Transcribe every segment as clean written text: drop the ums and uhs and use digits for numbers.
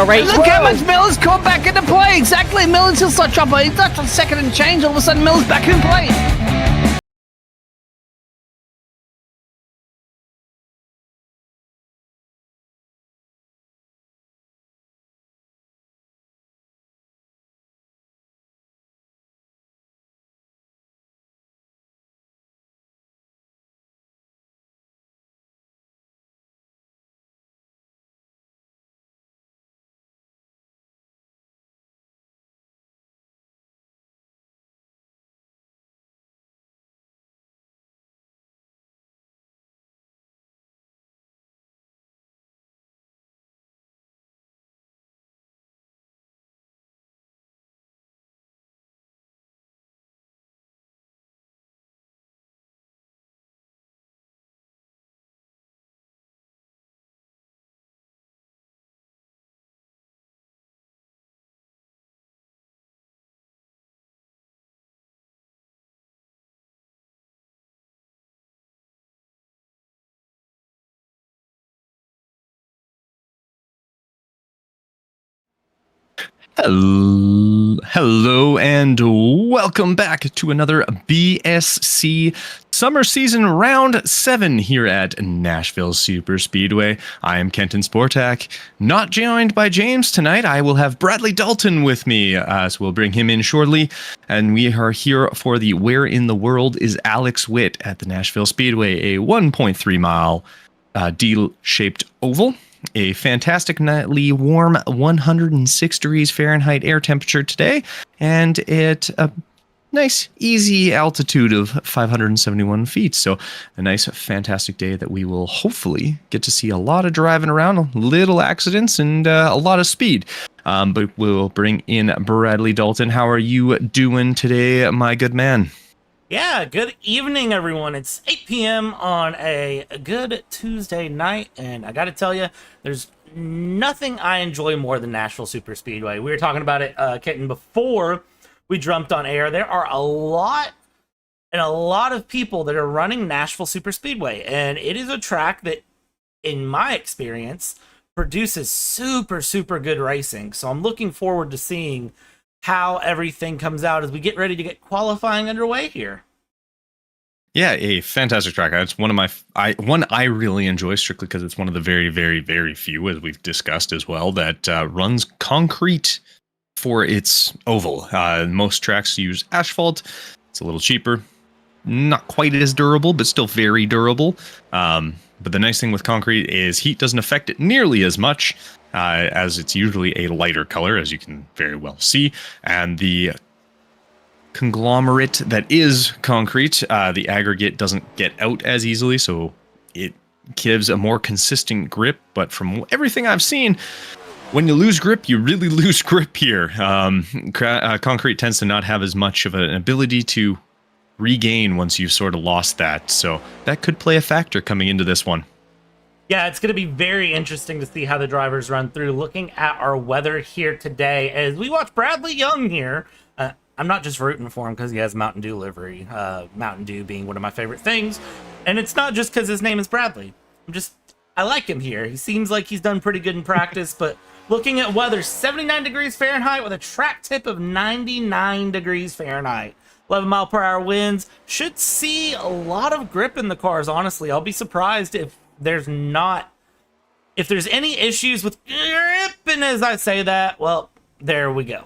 Right. Look how much Miller's come back into play. Exactly. Miller's still start trouble. He's not on second and change. All of a sudden, Miller's back in play. Hello and welcome back to another BSC Summer Season Round 7 here at Nashville Super Speedway. I am Kenton Sportak, not joined by James tonight. I will have Bradley Dalton with me, so we'll bring him in shortly. And we are here for the Where in the World is Alex Witt at the Nashville Speedway, a 1.3 mile D-shaped oval. A fantastic nightly warm 106 degrees Fahrenheit air temperature today, and at a nice easy altitude of 571 feet. So a nice fantastic day that we will hopefully get to see a lot of driving around, little accidents, and a lot of speed. But we'll bring in Bradley Dalton. How are you doing today, my good man? Yeah, good evening, everyone. It's 8 p.m. on a good Tuesday night, and I gotta tell you, there's nothing I enjoy more than Nashville Super Speedway. We were talking about it, Kenton, before we jumped on air. There are a lot of people that are running Nashville Super Speedway, and it is a track that, in my experience, produces super, super good racing. So I'm looking forward to seeing how everything comes out as we get ready to get qualifying underway here. Yeah, a fantastic track. It's one of my one I really enjoy, strictly because it's one of the very, very, very few, as we've discussed as well, that runs concrete for its oval. Most tracks use asphalt. It's a little cheaper, not quite as durable, but still very durable. But the nice thing with concrete is heat doesn't affect it nearly as much, as it's usually a lighter color, as you can very well see. And the conglomerate that is concrete, the aggregate doesn't get out as easily, so it gives a more consistent grip. But from everything I've seen, when you lose grip, you really lose grip here. Concrete tends to not have as much of an ability to regain once you've sort of lost that, so that could play a factor coming into this one. Yeah, it's going to be very interesting to see how the drivers run through. Looking at our weather here today, as we watch Bradley Young here, I'm not just rooting for him because he has Mountain Dew livery, Mountain Dew being one of my favorite things, and it's not just because his name is Bradley. I like him here. He seems like he's done pretty good in practice, but looking at weather, 79 degrees Fahrenheit with a track tip of 99 degrees Fahrenheit. 11 mile per hour winds. Should see a lot of grip in the cars, honestly. I'll be surprised if there's any issues with grip, and as I say that, well, there we go.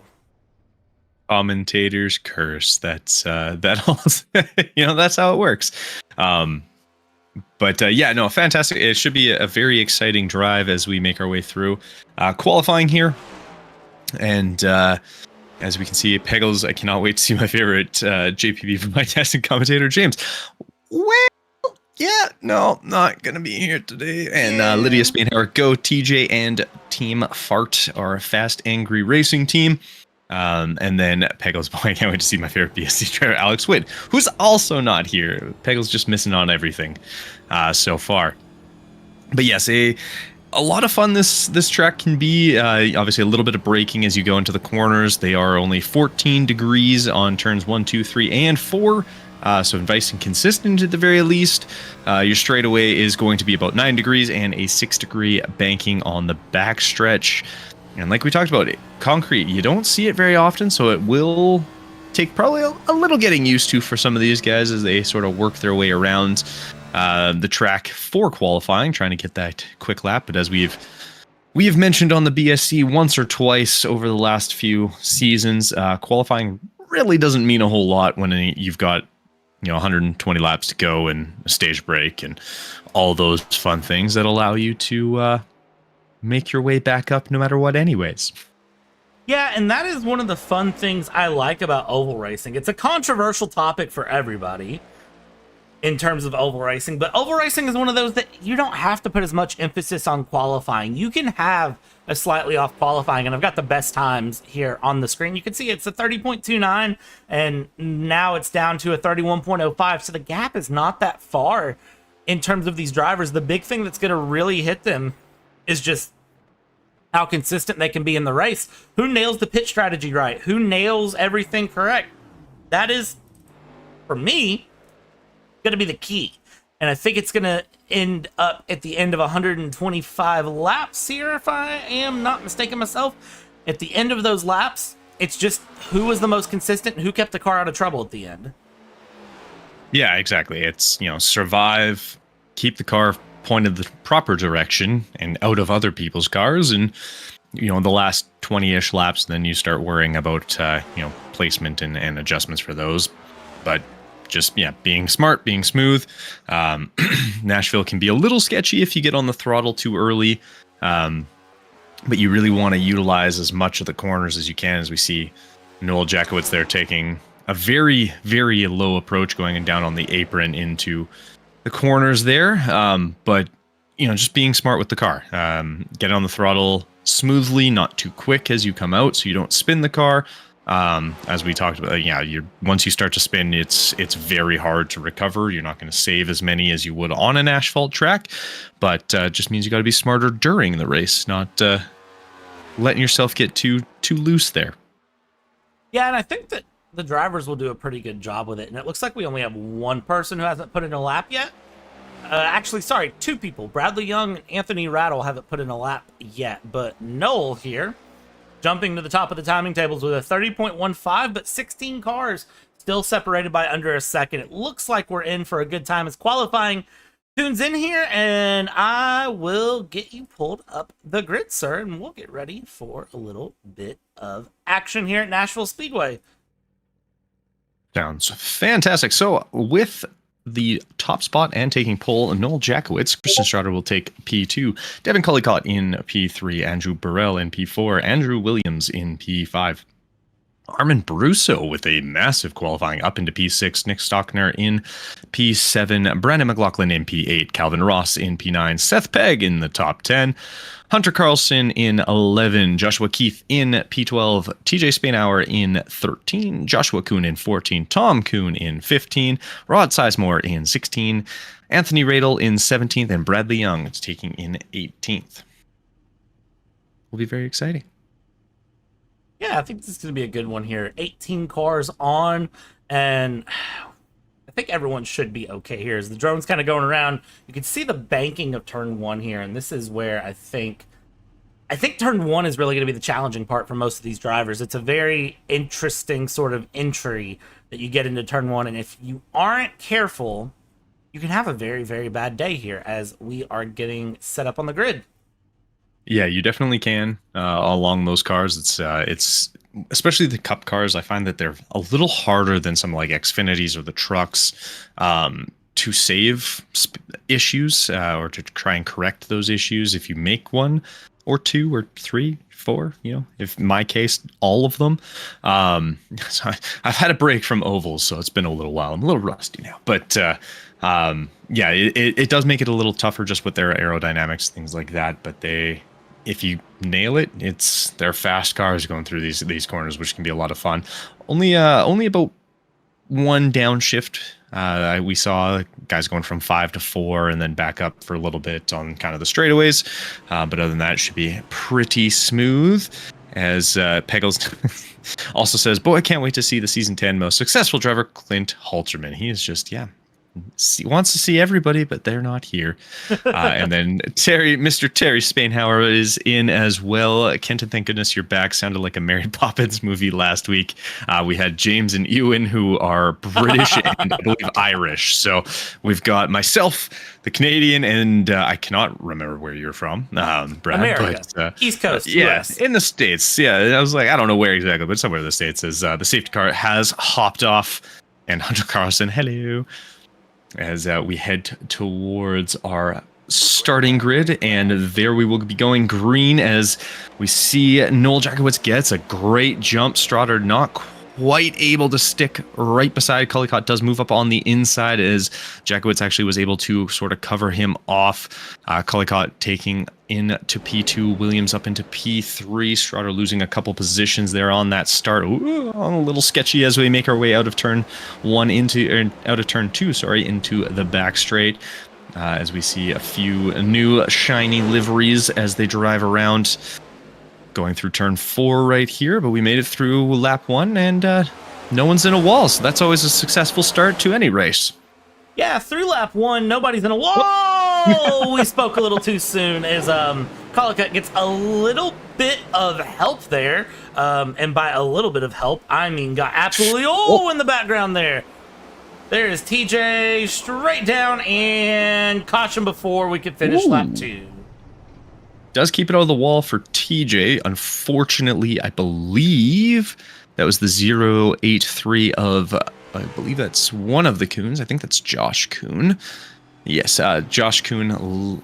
Commentators curse. That's that also, that's how it works. But fantastic. It should be a very exciting drive as we make our way through qualifying here. And as we can see, Peggles, I cannot wait to see my favorite JPB broadcasting commentator, James. Well, yeah, no, not going to be here today. And Lydia Spainhauer, Go, TJ, and Team Fart, our Fast Angry Racing team. And then Peggles, boy, I can't wait to see my favorite BSC driver, Alex Witt, who's also not here. Peggles just missing on everything so far. But yes, a lot of fun this track can be. Obviously a little bit of braking as you go into the corners. They are only 14 degrees on turns 1, 2, 3, and 4. So nice and consistent at the very least. Your straightaway is going to be about 9 degrees and a 6-degree banking on the backstretch. And like we talked about, concrete, you don't see it very often, so it will take probably a little getting used to for some of these guys as they sort of work their way around the track for qualifying, trying to get that quick lap. But as we have mentioned on the BSC once or twice over the last few seasons, qualifying really doesn't mean a whole lot when you've got 120 laps to go and a stage break and all those fun things that allow you to make your way back up no matter what anyways. Yeah, and that is one of the fun things I like about oval racing. It's a controversial topic for everybody in terms of oval racing, but oval racing is one of those that you don't have to put as much emphasis on qualifying. You can have a slightly off qualifying, and I've got the best times here on the screen. You can see it's a 30.29, and now it's down to a 31.05, so the gap is not that far in terms of these drivers. The big thing that's going to really hit them is just how consistent they can be in the race. Who nails the pit strategy right? Who nails everything correct? That is, for me, going to be the key. And I think it's going to end up at the end of 125 laps here, if I am not mistaken myself. At the end of those laps, it's just who was the most consistent and who kept the car out of trouble at the end. Yeah, exactly. It's, survive, keep the car pointed the proper direction and out of other people's cars, and the last 20-ish laps, then you start worrying about placement and adjustments for those. But just being smart, being smooth. Nashville can be a little sketchy if you get on the throttle too early, but you really want to utilize as much of the corners as you can. As we see Noel Jackowitz there taking a very, very low approach going down on the apron into the corners there, but just being smart with the car. Get on the throttle smoothly, not too quick as you come out, so you don't spin the car. As we talked about, once you start to spin, it's very hard to recover. You're not going to save as many as you would on an asphalt track, but just means you got to be smarter during the race, not letting yourself get too loose there. Yeah, and I think that the drivers will do a pretty good job with it. And it looks like we only have one person who hasn't put in a lap yet. Actually, sorry, two people. Bradley Young and Anthony Rattle haven't put in a lap yet. But Noel here, jumping to the top of the timing tables with a 30.15, but 16 cars still separated by under a second. It looks like we're in for a good time as qualifying tunes in here. And I will get you pulled up the grid, sir. And we'll get ready for a little bit of action here at Nashville Speedway. Sounds fantastic. So with the top spot and taking pole, Noel Jackowitz, Christian Strader will take P2, Devin Cullycott in P3, Andrew Burrell in P4, Andrew Williams in P5. Armin Brusso with a massive qualifying up into P6, Nick Stockner in P7, Brandon McLaughlin in P8, Calvin Ross in P9, Seth Pegg in the top 10, Hunter Carlson in 11, Joshua Keith in P12, TJ Spainhour in 13, Joshua Kuhn in 14, Tom Kuhn in 15, Rod Sizemore in 16, Anthony Radel in 17th, and Bradley Young is taking in 18th. Will be very exciting. Yeah, I think this is going to be a good one here. 18 cars on, and I think everyone should be okay here. As the drone's kind of going around, you can see the banking of turn one here, and this is where I think turn one is really going to be the challenging part for most of these drivers. It's a very interesting sort of entry that you get into turn one, and if you aren't careful, you can have a very, very bad day here as we are getting set up on the grid. Yeah, you definitely can along those cars. It's especially the Cup cars. I find that they're a little harder than some like Xfinities or the trucks to save issues or to try and correct those issues. If you make one or two or three, four, if in my case, all of them. So I've had a break from ovals, so it's been a little while. I'm a little rusty now, but yeah, it does make it a little tougher just with their aerodynamics, things like that. But if you nail it, they're fast cars going through these corners, which can be a lot of fun. Only about one downshift. We saw guys going from 5 to 4 and then back up for a little bit on kind of the straightaways. But other than that, it should be pretty smooth. As Peggles also says, boy, I can't wait to see the season 10 most successful driver, Clint Halterman. He is just, wants to see everybody, but they're not here. And then Mr. Terry Spainhauer is in as well. Kenton, thank goodness you're back. Sounded like a Mary Poppins movie last week. We had James and Ewan, who are British and I believe Irish. So we've got myself, the Canadian, and I cannot remember where you're from, Brad. America, but, East Coast, yeah, US. in the States. Yeah, I was like, I don't know where exactly, but somewhere in the States. As the safety car has hopped off, and Hunter Carlson, hello. As we head towards our starting grid, and there we will be going green as we see Noel Jackowitz gets a great jump. Strotter not quite able to stick right beside. Cullycott does move up on the inside as Jackowitz actually was able to sort of cover him off. Cullycott taking into P2, Williams up into P3. Strotter losing a couple positions there on that start. Ooh, a little sketchy as we make our way out of turn turn two, into the back straight. As we see a few new shiny liveries as they drive around. Going through turn 4 right here, but we made it through lap 1, and no one's in a wall, so that's always a successful start to any race. Yeah, through lap 1, nobody's in a wall. We spoke a little too soon as Cullycott gets a little bit of help there, and by a little bit of help, I mean got absolutely in the background there. There is TJ straight down, and caution before we could finish lap 2. Does keep it out of the wall for TJ. Unfortunately, I believe that was the 083 of, I believe that's one of the Coons. I think that's Josh Coon. Yes, Josh Coon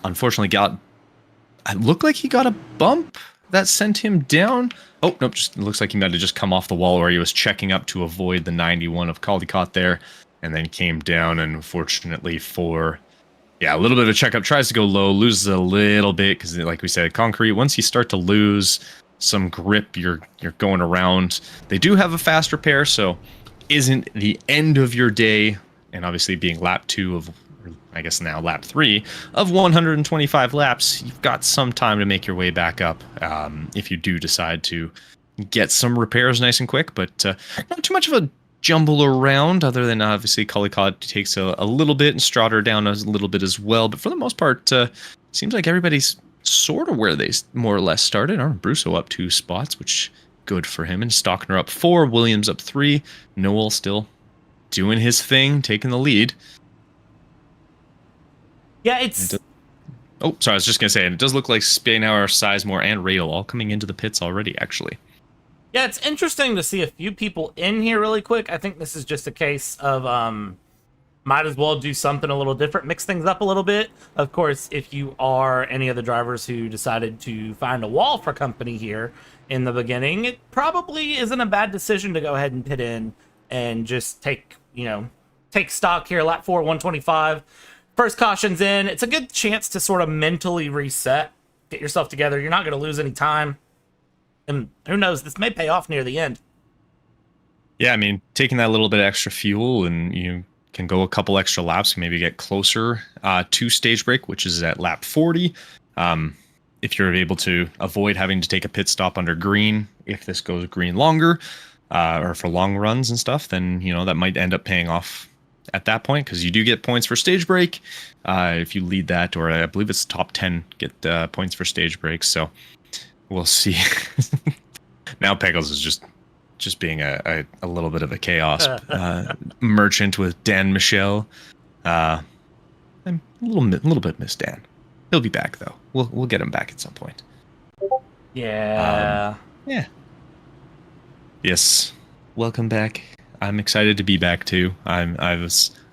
unfortunately it looked like he got a bump that sent him down. Oh, nope, just looks like he might have just come off the wall where he was checking up to avoid the 91 of Caldecott there, and then came down, and unfortunately for... Yeah, a little bit of a checkup, tries to go low, loses a little bit, because like we said, concrete, once you start to lose some grip, you're going around. They do have a fast repair, so isn't the end of your day, and obviously being lap 2 of, I guess now lap 3, of 125 laps, you've got some time to make your way back up if you do decide to get some repairs nice and quick, but not too much of a jumble around, other than obviously Cullycott takes a little bit and Strotter down a little bit as well. But for the most part, seems like everybody's sort of where they more or less started. Brusso up 2 spots, which good for him. And Stockner up 4, Williams up 3. Noel still doing his thing, taking the lead. Yeah, it's... Oh, sorry, I was just going to say, and it does look like Spainhauer, Sizemore, and Radel all coming into the pits already, actually. Yeah, it's interesting to see a few people in here really quick. I think this is just a case of might as well do something a little different, mix things up a little bit. Of course, if you are any of the drivers who decided to find a wall for company here in the beginning, it probably isn't a bad decision to go ahead and pit in and just take stock here. Lap 4, 125. First caution's in. It's a good chance to sort of mentally reset, get yourself together. You're not going to lose any time. And who knows, this may pay off near the end. Yeah, I mean, taking that little bit of extra fuel, and you can go a couple extra laps, maybe get closer to stage break, which is at lap 40. If you're able to avoid having to take a pit stop under green, if this goes green longer, or for long runs and stuff, then, that might end up paying off at that point, because you do get points for stage break. If you lead that, or I believe it's top 10 get points for stage breaks, so... We'll see. Now Pegels is just being a little bit of a chaos merchant with Dan Michel. I'm a little bit miss Dan. He'll be back though. We'll get him back at some point. Yeah. Yeah. Yes. Welcome back. I'm excited to be back too. I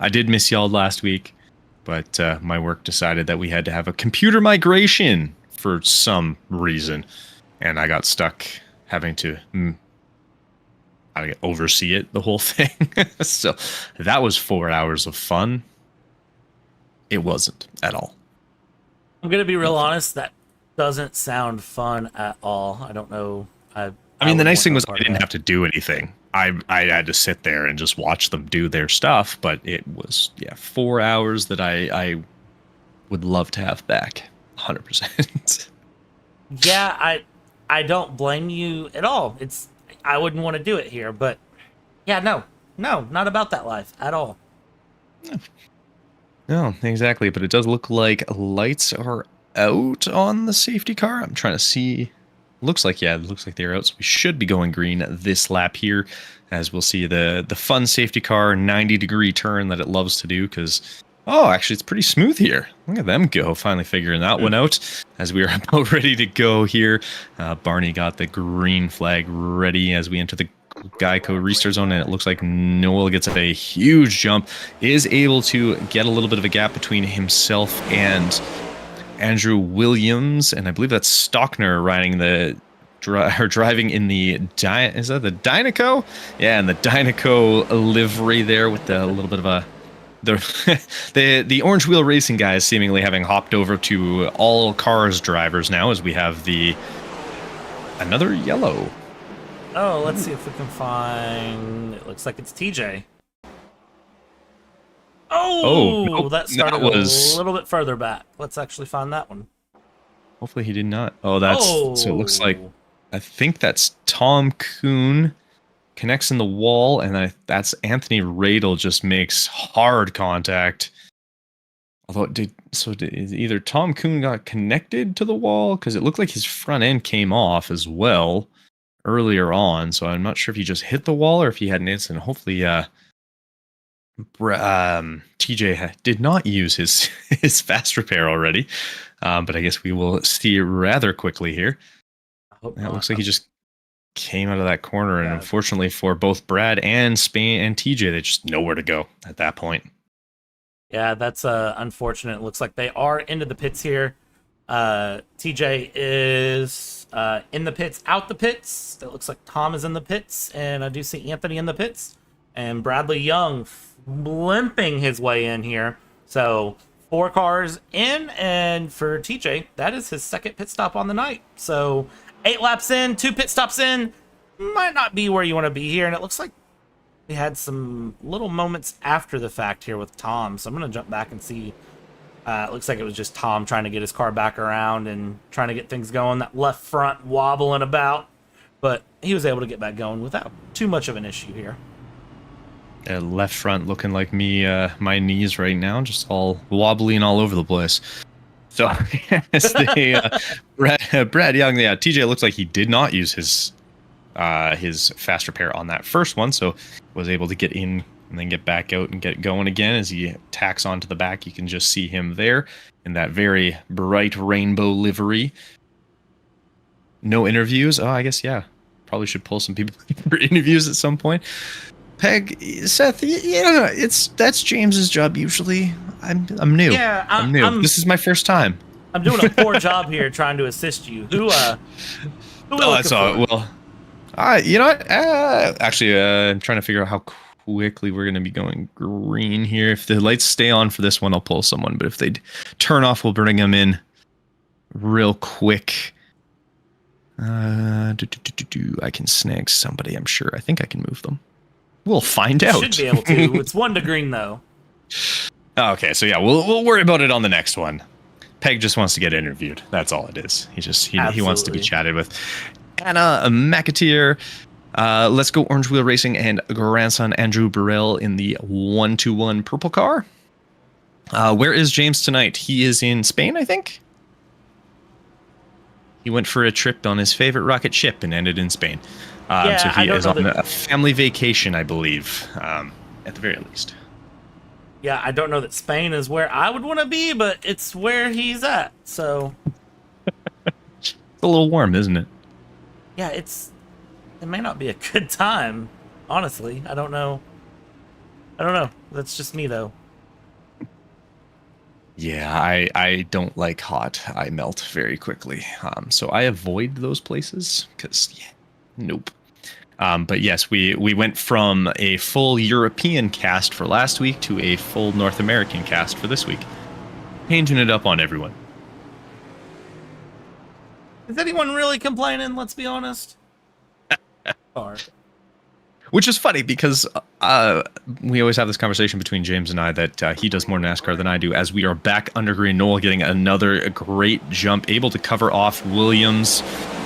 did miss y'all last week, but my work decided that we had to have a computer migration for some reason, and I got stuck having to oversee it, the whole thing. So that was 4 hours of fun. It wasn't at all. I'm gonna be real honest, that doesn't sound fun at all. I don't know. I mean, the nice thing was I didn't have to do anything. I had to sit there and just watch them do their stuff, but it was 4 hours that I would love to have back 100%. Yeah, I don't blame you at all. I wouldn't want to do it here, but yeah, no, not about that life at all. No, exactly. But it does look like lights are out on the safety car. I'm trying to see. Looks like, yeah, it looks like they're out. So we should be going green this lap here, as we'll see the fun safety car 90-degree turn that it loves to do. Because, oh, actually, it's pretty smooth here. Look at them go, finally figuring that one out. As we are about ready to go here, Barney got the green flag ready as we enter the Geico restart zone, and it looks like Noel gets a huge jump, is able to get a little bit of a gap between himself and Andrew Williams, and I believe that's Stockner riding driving in the is that the Dynaco? Yeah, and the Dynaco livery there with the little bit of a the Orange Wheel Racing guys seemingly having hopped over to all cars drivers now, as we have another yellow. Oh, let's see if we can find. It looks like it's TJ. Oh, nope, that started that was a little bit further back. Let's actually find that one. Hopefully he did not. Oh, so it looks like, I think that's Tom Kuhn connects in the wall, and that's Anthony Radel just makes hard contact. Although either Tom Kuhn got connected to the wall, because it looked like his front end came off as well earlier on. So I'm not sure if he just hit the wall or if he had an incident. Hopefully, TJ did not use his fast repair already, but I guess we will see rather quickly here. It looks like he just came out of that corner, and unfortunately for both Brad and Spain and TJ, they just nowhere to go at that point. Yeah, that's unfortunate. It looks like they are into the pits here. TJ is in the pits, out the pits. It looks like Tom is in the pits, and I do see Anthony in the pits, and Bradley Young limping his way in here. So 4 cars in, and for TJ, that is his second pit stop on the night. So 8 laps in, 2 pit stops in, might not be where you want to be here. And it looks like we had some little moments after the fact here with Tom. So I'm going to jump back and see. It looks like it was just Tom trying to get his car back around and trying to get things going. That left front wobbling about, but he was able to get back going without too much of an issue here. Left front looking like me, my knees right now, just all wobbly and all over the place. So, yes, Brad Young, yeah, TJ looks like he did not use his fast repair on that first one, so was able to get in and then get back out and get going again. As he tacks onto the back, you can just see him there in that very bright rainbow livery. No interviews? Oh, I guess, yeah. Probably should pull some people for interviews at some point. Peg, Seth, yeah, that's James's job usually. I'm new. Yeah, I'm new. This is my first time. I'm doing a poor job here trying to assist you. Who that's all. Well, you know what? Actually, I'm trying to figure out how quickly we're going to be going green here. If the lights stay on for this one, I'll pull someone. But if they turn off, we'll bring them in real quick. I can snag somebody, I'm sure. I think I can move them. We'll find out. Should be able to. It's 1 to green, though. Okay, so yeah, we'll worry about it on the next one. Peg just wants to get interviewed. That's all it is. He wants to be chatted with. Anna McAteer. Let's go Orange Wheel Racing and grandson Andrew Burrell in the 121 purple car. Where is James tonight? He is in Spain, I think. He went for a trip on his favorite rocket ship and ended in Spain. So he is on a family vacation, I believe, at the very least. Yeah, I don't know that Spain is where I would want to be, but it's where he's at, so... It's a little warm, isn't it? Yeah, it may not be a good time, honestly. I don't know. That's just me, though. Yeah, I don't like hot. I melt very quickly. So I avoid those places, because, yeah, nope. But yes, we went from a full European cast for last week to a full North American cast for this week. Changing it up on everyone. Is anyone really complaining? Let's be honest. Which is funny because we always have this conversation between James and I that he does more NASCAR than I do, as we are back under green. Noel getting another great jump, able to cover off Williams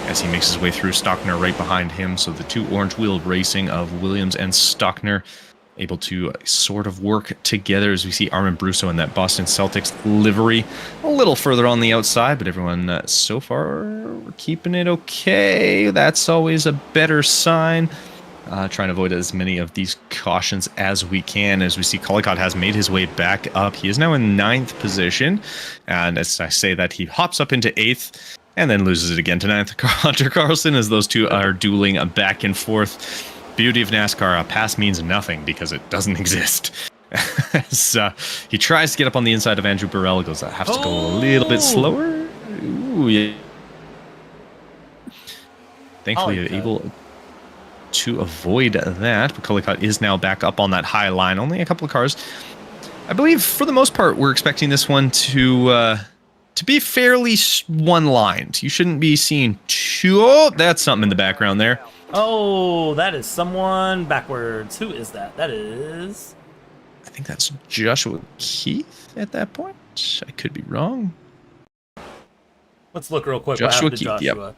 as he makes his way through. Stockner right behind him. So the 2 Orange Wheel Racing of Williams and Stockner able to sort of work together as we see Armin Brusso in that Boston Celtics livery a little further on the outside, but everyone so far keeping it okay. That's always a better sign. Trying to avoid as many of these cautions as we can. As we see, Collicott has made his way back up. He is now in 9th position. And as I say that, he hops up into 8th and then loses it again to 9th. Hunter Carlson, as those two are dueling back and forth. Beauty of NASCAR, a pass means nothing because it doesn't exist. So he tries to get up on the inside of Andrew Burrell. Goes, I have to go a little bit slower. Ooh, yeah. Thankfully, able to avoid that. But Collicott is now back up on that high line. Only a couple of cars. I believe, for the most part, we're expecting this one to be fairly one-lined. You shouldn't be seeing too... Oh, that's something in the background there. Oh, that is someone backwards. Who is that? That is... I think that's Joshua Keith at that point. I could be wrong. Let's look real quick. Joshua what happened to Keith, Joshua. Yep.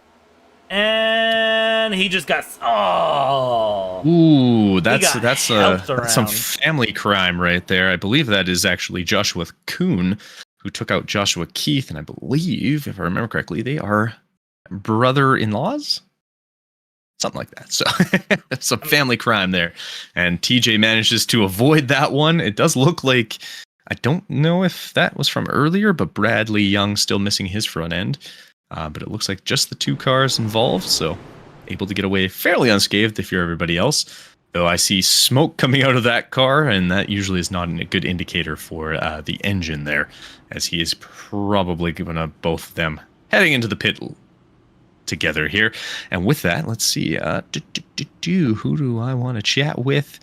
And he just got... Oh! Ooh, that's some around. family crime right there. I believe that is actually Joshua Kuhn, who took out Joshua Keith, and I believe, if I remember correctly, they are brother-in-laws? Something like that. So some family crime there. And TJ manages to avoid that one. It does look like, I don't know if that was from earlier, but Bradley Young still missing his front end. But it looks like just the 2 cars involved, so able to get away fairly unscathed if you're everybody else. Though I see smoke coming out of that car, and that usually is not a good indicator for the engine there, as he is probably going to both of them heading into the pit together here. And with that, let's see. Who do I want to chat with?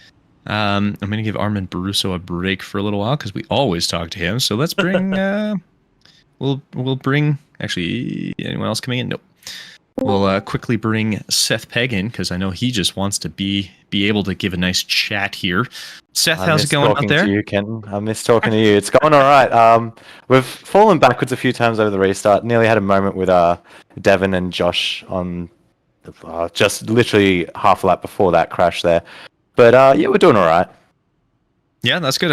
I'm going to give Armin Baruso a break for a little while because we always talk to him. So let's bring... we'll bring... Actually, anyone else coming in? Nope. We'll quickly bring Seth Pegg in because I know he just wants to be able to give a nice chat here. Seth, how's it going out there? I miss talking to you, Kenton. I miss talking to you. It's going all right. We've fallen backwards a few times over the restart. Nearly had a moment with Devin and Josh on just literally half a lap before that crash there. But yeah, we're doing all right. Yeah, that's good.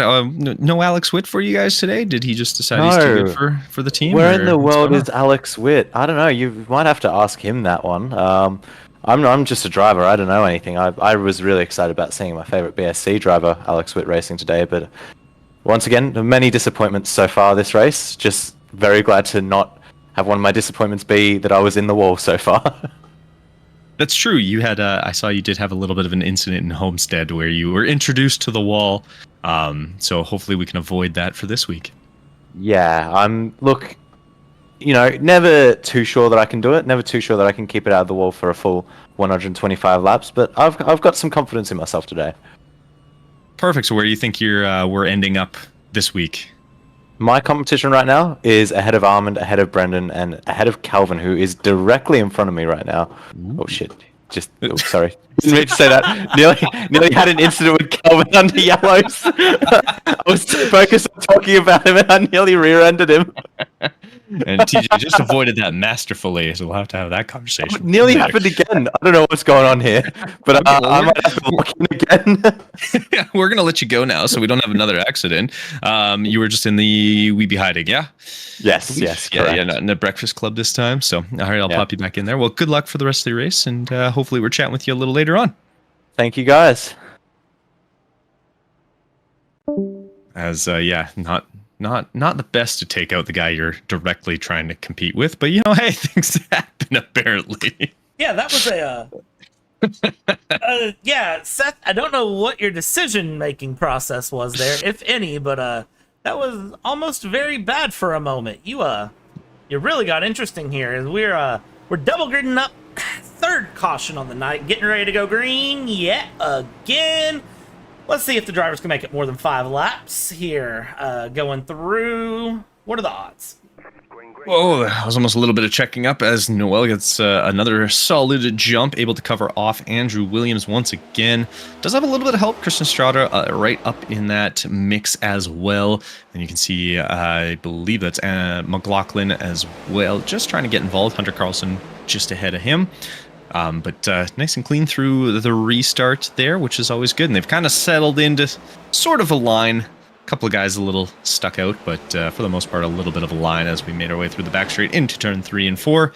No Alex Witt for you guys today? Did he just decide he's too good for the team? Where in the world is Alex Witt? I don't know. You might have to ask him that one. I'm just a driver. I don't know anything. I was really excited about seeing my favorite BSC driver, Alex Witt, racing today. But once again, many disappointments so far this race. Just very glad to not have one of my disappointments be that I was in the wall so far. That's true. You had I saw you did have a little bit of an incident in Homestead where you were introduced to the wall. So hopefully we can avoid that for this week. Yeah, look, never too sure that I can do it. Never too sure that I can keep it out of the wall for a full 125 laps. But I've got some confidence in myself today. Perfect. So where do you think we're ending up this week? My competition right now is ahead of Armand, ahead of Brendan, and ahead of Calvin, who is directly in front of me right now. Ooh. Oh shit! Sorry, didn't mean to say that. Nearly had an incident with Calvin under yellows. I was too focused on talking about him, and I nearly rear-ended him. And TJ just avoided that masterfully, so we'll have to have that conversation. Nearly happened again. I don't know what's going on here, but I might have to look in again. Yeah, we're gonna let you go now, so we don't have another accident. You were just in the We Be Hiding, yeah? Yes. Yeah, not in the Breakfast Club this time. So, all right, I'll pop you back in there. Well, good luck for the rest of the race, and hopefully we're chatting with you a little later on. Thank you, guys. As not the best to take out the guy you're directly trying to compete with, but hey, things happen apparently. Yeah, that was yeah, Seth, I don't know what your decision-making process was there, if any, but that was almost very bad for a moment. You really got interesting here. We're double gridding up, third caution on the night, getting ready to go green yet again. Let's see if the drivers can make it more than 5 laps here. Going through. What are the odds? Whoa, that was almost a little bit of checking up as Noel gets another solid jump, able to cover off Andrew Williams once again. Does have a little bit of help. Christian Strada right up in that mix as well. And you can see, I believe that's McLaughlin as well, just trying to get involved. Hunter Carlson just ahead of him. But nice and clean through the restart there, which is always good. And they've kind of settled into sort of a line. A couple of guys a little stuck out, but for the most part, a little bit of a line as we made our way through the back straight into turn 3 and 4.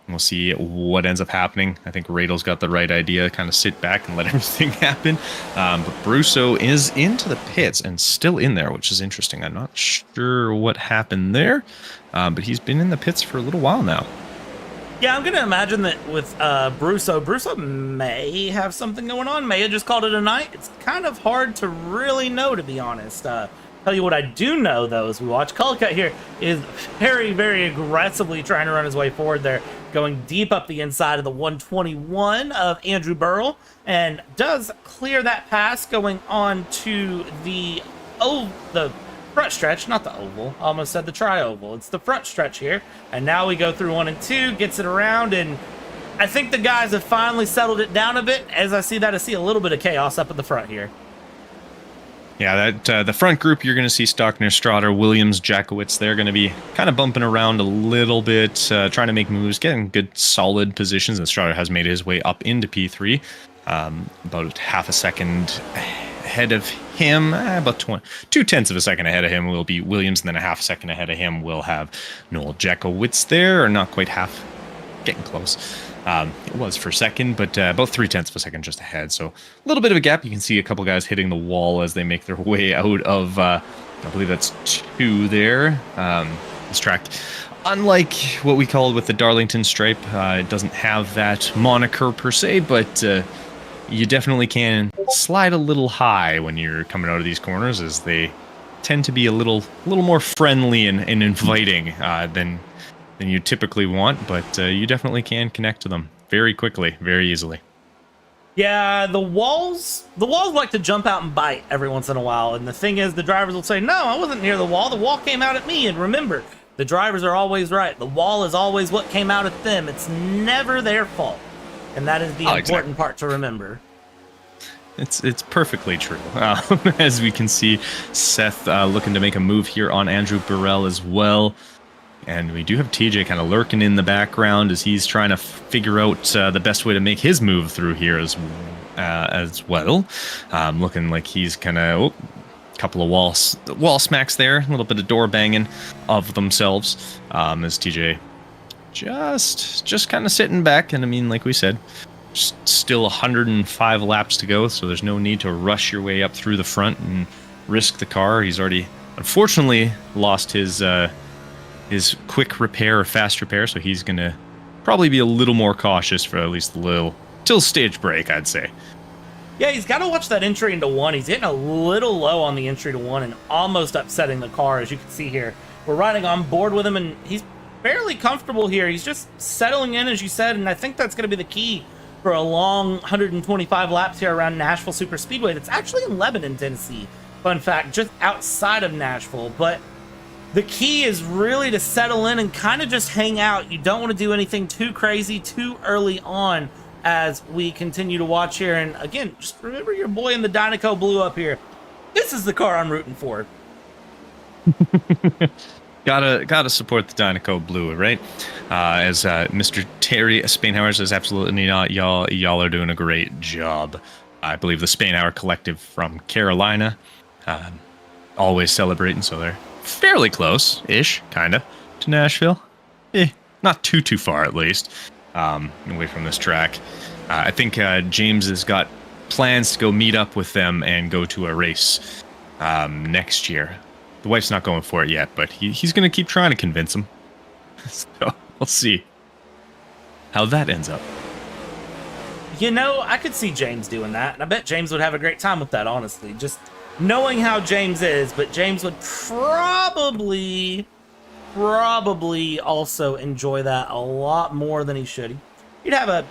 We'll see what ends up happening. I think Radle's got the right idea, kind of sit back and let everything happen. But Brusso is into the pits and still in there, which is interesting. I'm not sure what happened there, but he's been in the pits for a little while now. Yeah, I'm going to imagine that with Brusso may have something going on, may have just called it a night. It's kind of hard to really know, to be honest. Tell you what I do know, though, as we watch, Cullicut here is very, very aggressively trying to run his way forward there, going deep up the inside of the 121 of Andrew Burrell, and does clear that pass going on to the front stretch, not the oval. I almost said the tri-oval. It's the front stretch here. And now we go through 1 and 2, gets it around, and I think the guys have finally settled it down a bit. As I see that, I see a little bit of chaos up at the front here. Yeah, that the front group, you're going to see Stockner, Strader, Williams, Jackowitz. They're going to be kind of bumping around a little bit, trying to make moves, getting good, solid positions. And Strader has made his way up into P3, about half a second ahead of him, about 2/10 of a second ahead of him will be Williams, and then a half a second ahead of him we'll have Noel Jackowitz there, or not quite half, getting close. It was for second, but about 0.3 of a second just ahead. So a little bit of a gap. You can see a couple guys hitting the wall as they make their way out of, I believe that's 2 there. This track, unlike what we call with the Darlington Stripe, it doesn't have that moniker per se, but you definitely can slide a little high when you're coming out of these corners, as they tend to be a little more friendly and inviting than you typically want, but you definitely can connect to them very quickly, very easily. Yeah, the walls like to jump out and bite every once in a while, and the thing is, the drivers will say, no, I wasn't near the wall came out at me. And remember, the drivers are always right. The wall is always what came out at them. It's never their fault, and that is the important part to remember. It's perfectly true. As we can see, Seth looking to make a move here on Andrew Burrell as well. And we do have TJ kind of lurking in the background as he's trying to figure out the best way to make his move through here as well. Looking like he's kind of a couple of wall smacks there, a little bit of door banging of themselves as TJ just kind of sitting back. And I mean, like we said, still 105 laps to go, so there's no need to rush your way up through the front and risk the car. He's already, unfortunately, lost his quick repair or fast repair, so he's going to probably be a little more cautious for at least a little, till stage break, I'd say. Yeah, he's got to watch that entry into 1. He's hitting a little low on the entry to 1 and almost upsetting the car, as you can see here. We're riding on board with him, and he's fairly comfortable here. He's just settling in, as you said, and I think that's going to be the key for a long 125 laps here around Nashville Super Speedway. That's actually in Lebanon, Tennessee. Fun fact, just outside of Nashville. But the key is really to settle in and kind of just hang out. You don't want to do anything too crazy too early on as we continue to watch here. And again, just remember your boy in the Dynaco Blue up here. This is the car I'm rooting for. Gotta support the Dynaco Blue, right? As Mr. Terry Spainhauer says, absolutely not. Y'all are doing a great job. I believe the Spainhauer Collective from Carolina, always celebrating, so they're fairly close-ish, kind of, to Nashville. Not too far, at least, away from this track. I think James has got plans to go meet up with them and go to a race next year. The wife's not going for it yet, but he's going to keep trying to convince him. So we'll see how that ends up. You know, I could see James doing that, and I bet James would have a great time with that, honestly. Just knowing how James is, but James would probably also enjoy that a lot more than he should. He'd have a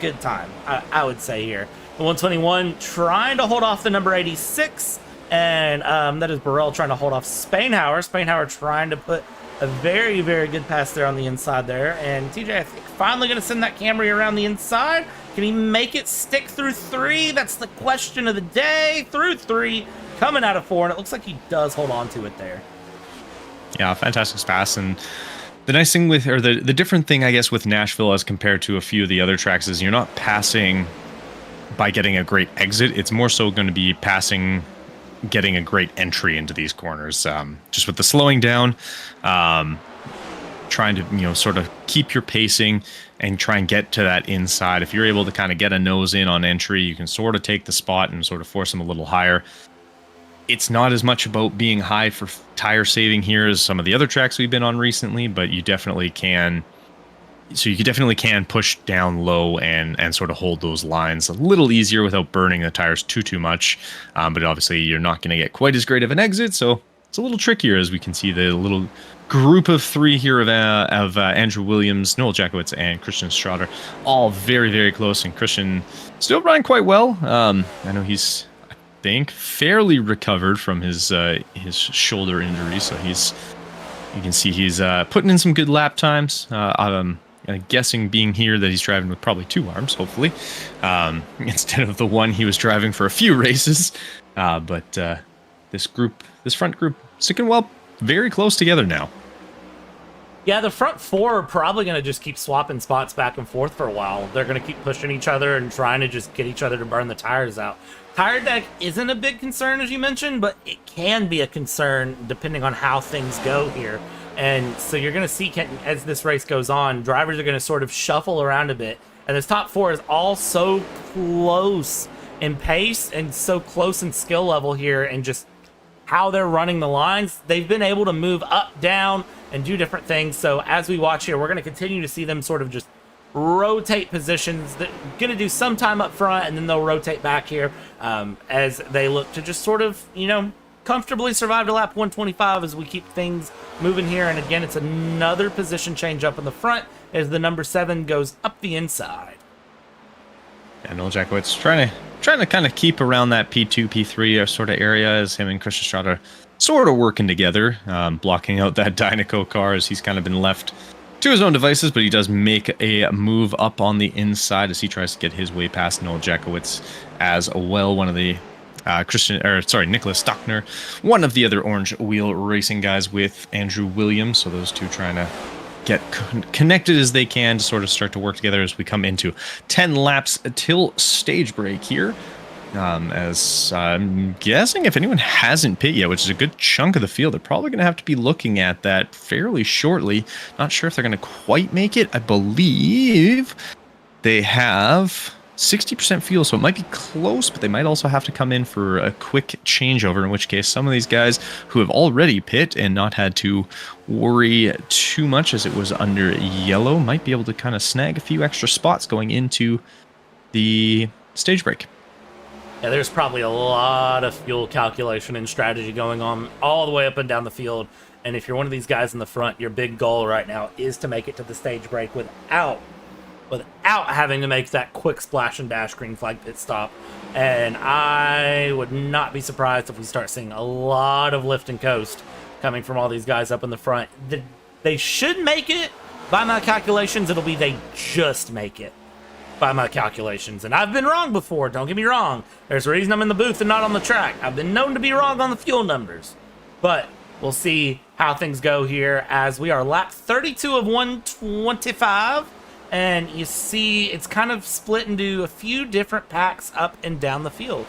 good time, I would say here. The 121 trying to hold off the number 86, and that is Burrell trying to hold off Spainhauer. Spainhauer trying to put a very, very good pass there on the inside there. And TJ, I think, finally going to send that Camry around the inside. Can he make it stick through 3? That's the question of the day. Through 3, coming out of 4, and it looks like he does hold on to it there. Yeah, fantastic pass, and The nice thing with, or the different thing, I guess, with Nashville as compared to a few of the other tracks is you're not passing by getting a great exit. It's more so going to be passing, getting a great entry into these corners. Just with the slowing down, trying to, sort of keep your pacing and try and get to that inside. If you're able to kind of get a nose in on entry, you can sort of take the spot and sort of force them a little higher. It's not as much about being high for tire saving here as some of the other tracks we've been on recently, but you definitely can. So you definitely can push down low and sort of hold those lines a little easier without burning the tires too much. But obviously you're not going to get quite as great of an exit, so it's a little trickier, as we can see the little group of three here of Andrew Williams, Noel Jackowitz, and Christian Strader, all very, very close, and Christian still running quite well. I know he's, I think, fairly recovered from his shoulder injury, so you can see he's putting in some good lap times. I'm guessing, being here, that he's driving with probably 2 arms, hopefully, instead of the one he was driving for a few races. But this front group, sticking well, very close together now. Yeah, the front 4 are probably going to just keep swapping spots back and forth for a while. They're going to keep pushing each other and trying to just get each other to burn the tires out. Tire deck isn't a big concern, as you mentioned, but it can be a concern depending on how things go here. And so you're going to see, Kenton, as this race goes on, drivers are going to sort of shuffle around a bit. And this top 4 is all so close in pace and so close in skill level here, and just how they're running the lines. They've been able to move up, down, and do different things. So as we watch here, we're going to continue to see them sort of just rotate positions. They're going to do some time up front, and then they'll rotate back here as they look to just sort of, comfortably survive to lap 125 as we keep things moving here. And again, it's another position change up in the front as the number 7 goes up the inside. And Noel Jackowitz trying to kind of keep around that P2, P3 sort of area, as him and Christian Strader sort of working together, blocking out that Dynaco car as he's kind of been left to his own devices, but he does make a move up on the inside as he tries to get his way past Noel Jackowitz as well. One of the Nicholas Stockner, one of the other Orange Wheel Racing guys with Andrew Williams. So those two trying to get connected as they can to sort of start to work together as we come into 10 laps till stage break here. As I'm guessing, if anyone hasn't pit yet, which is a good chunk of the field, they're probably going to have to be looking at that fairly shortly. Not sure if they're going to quite make it. I believe they have 60% fuel, so it might be close, but they might also have to come in for a quick changeover, in which case some of these guys who have already pit and not had to worry too much as it was under yellow might be able to kind of snag a few extra spots going into the stage break. Yeah, there's probably a lot of fuel calculation and strategy going on all the way up and down the field. And if you're one of these guys in the front, your big goal right now is to make it to the stage break without having to make that quick splash and dash green flag pit stop. And I would not be surprised if we start seeing a lot of lift and coast coming from all these guys up in the front. They should make it. By my calculations, it'll be they just make it. By my calculations. And I've been wrong before, don't get me wrong. There's a reason I'm in the booth and not on the track. I've been known to be wrong on the fuel numbers. But we'll see how things go here as we are lap 32 of 125. And you see it's kind of split into a few different packs up and down the field.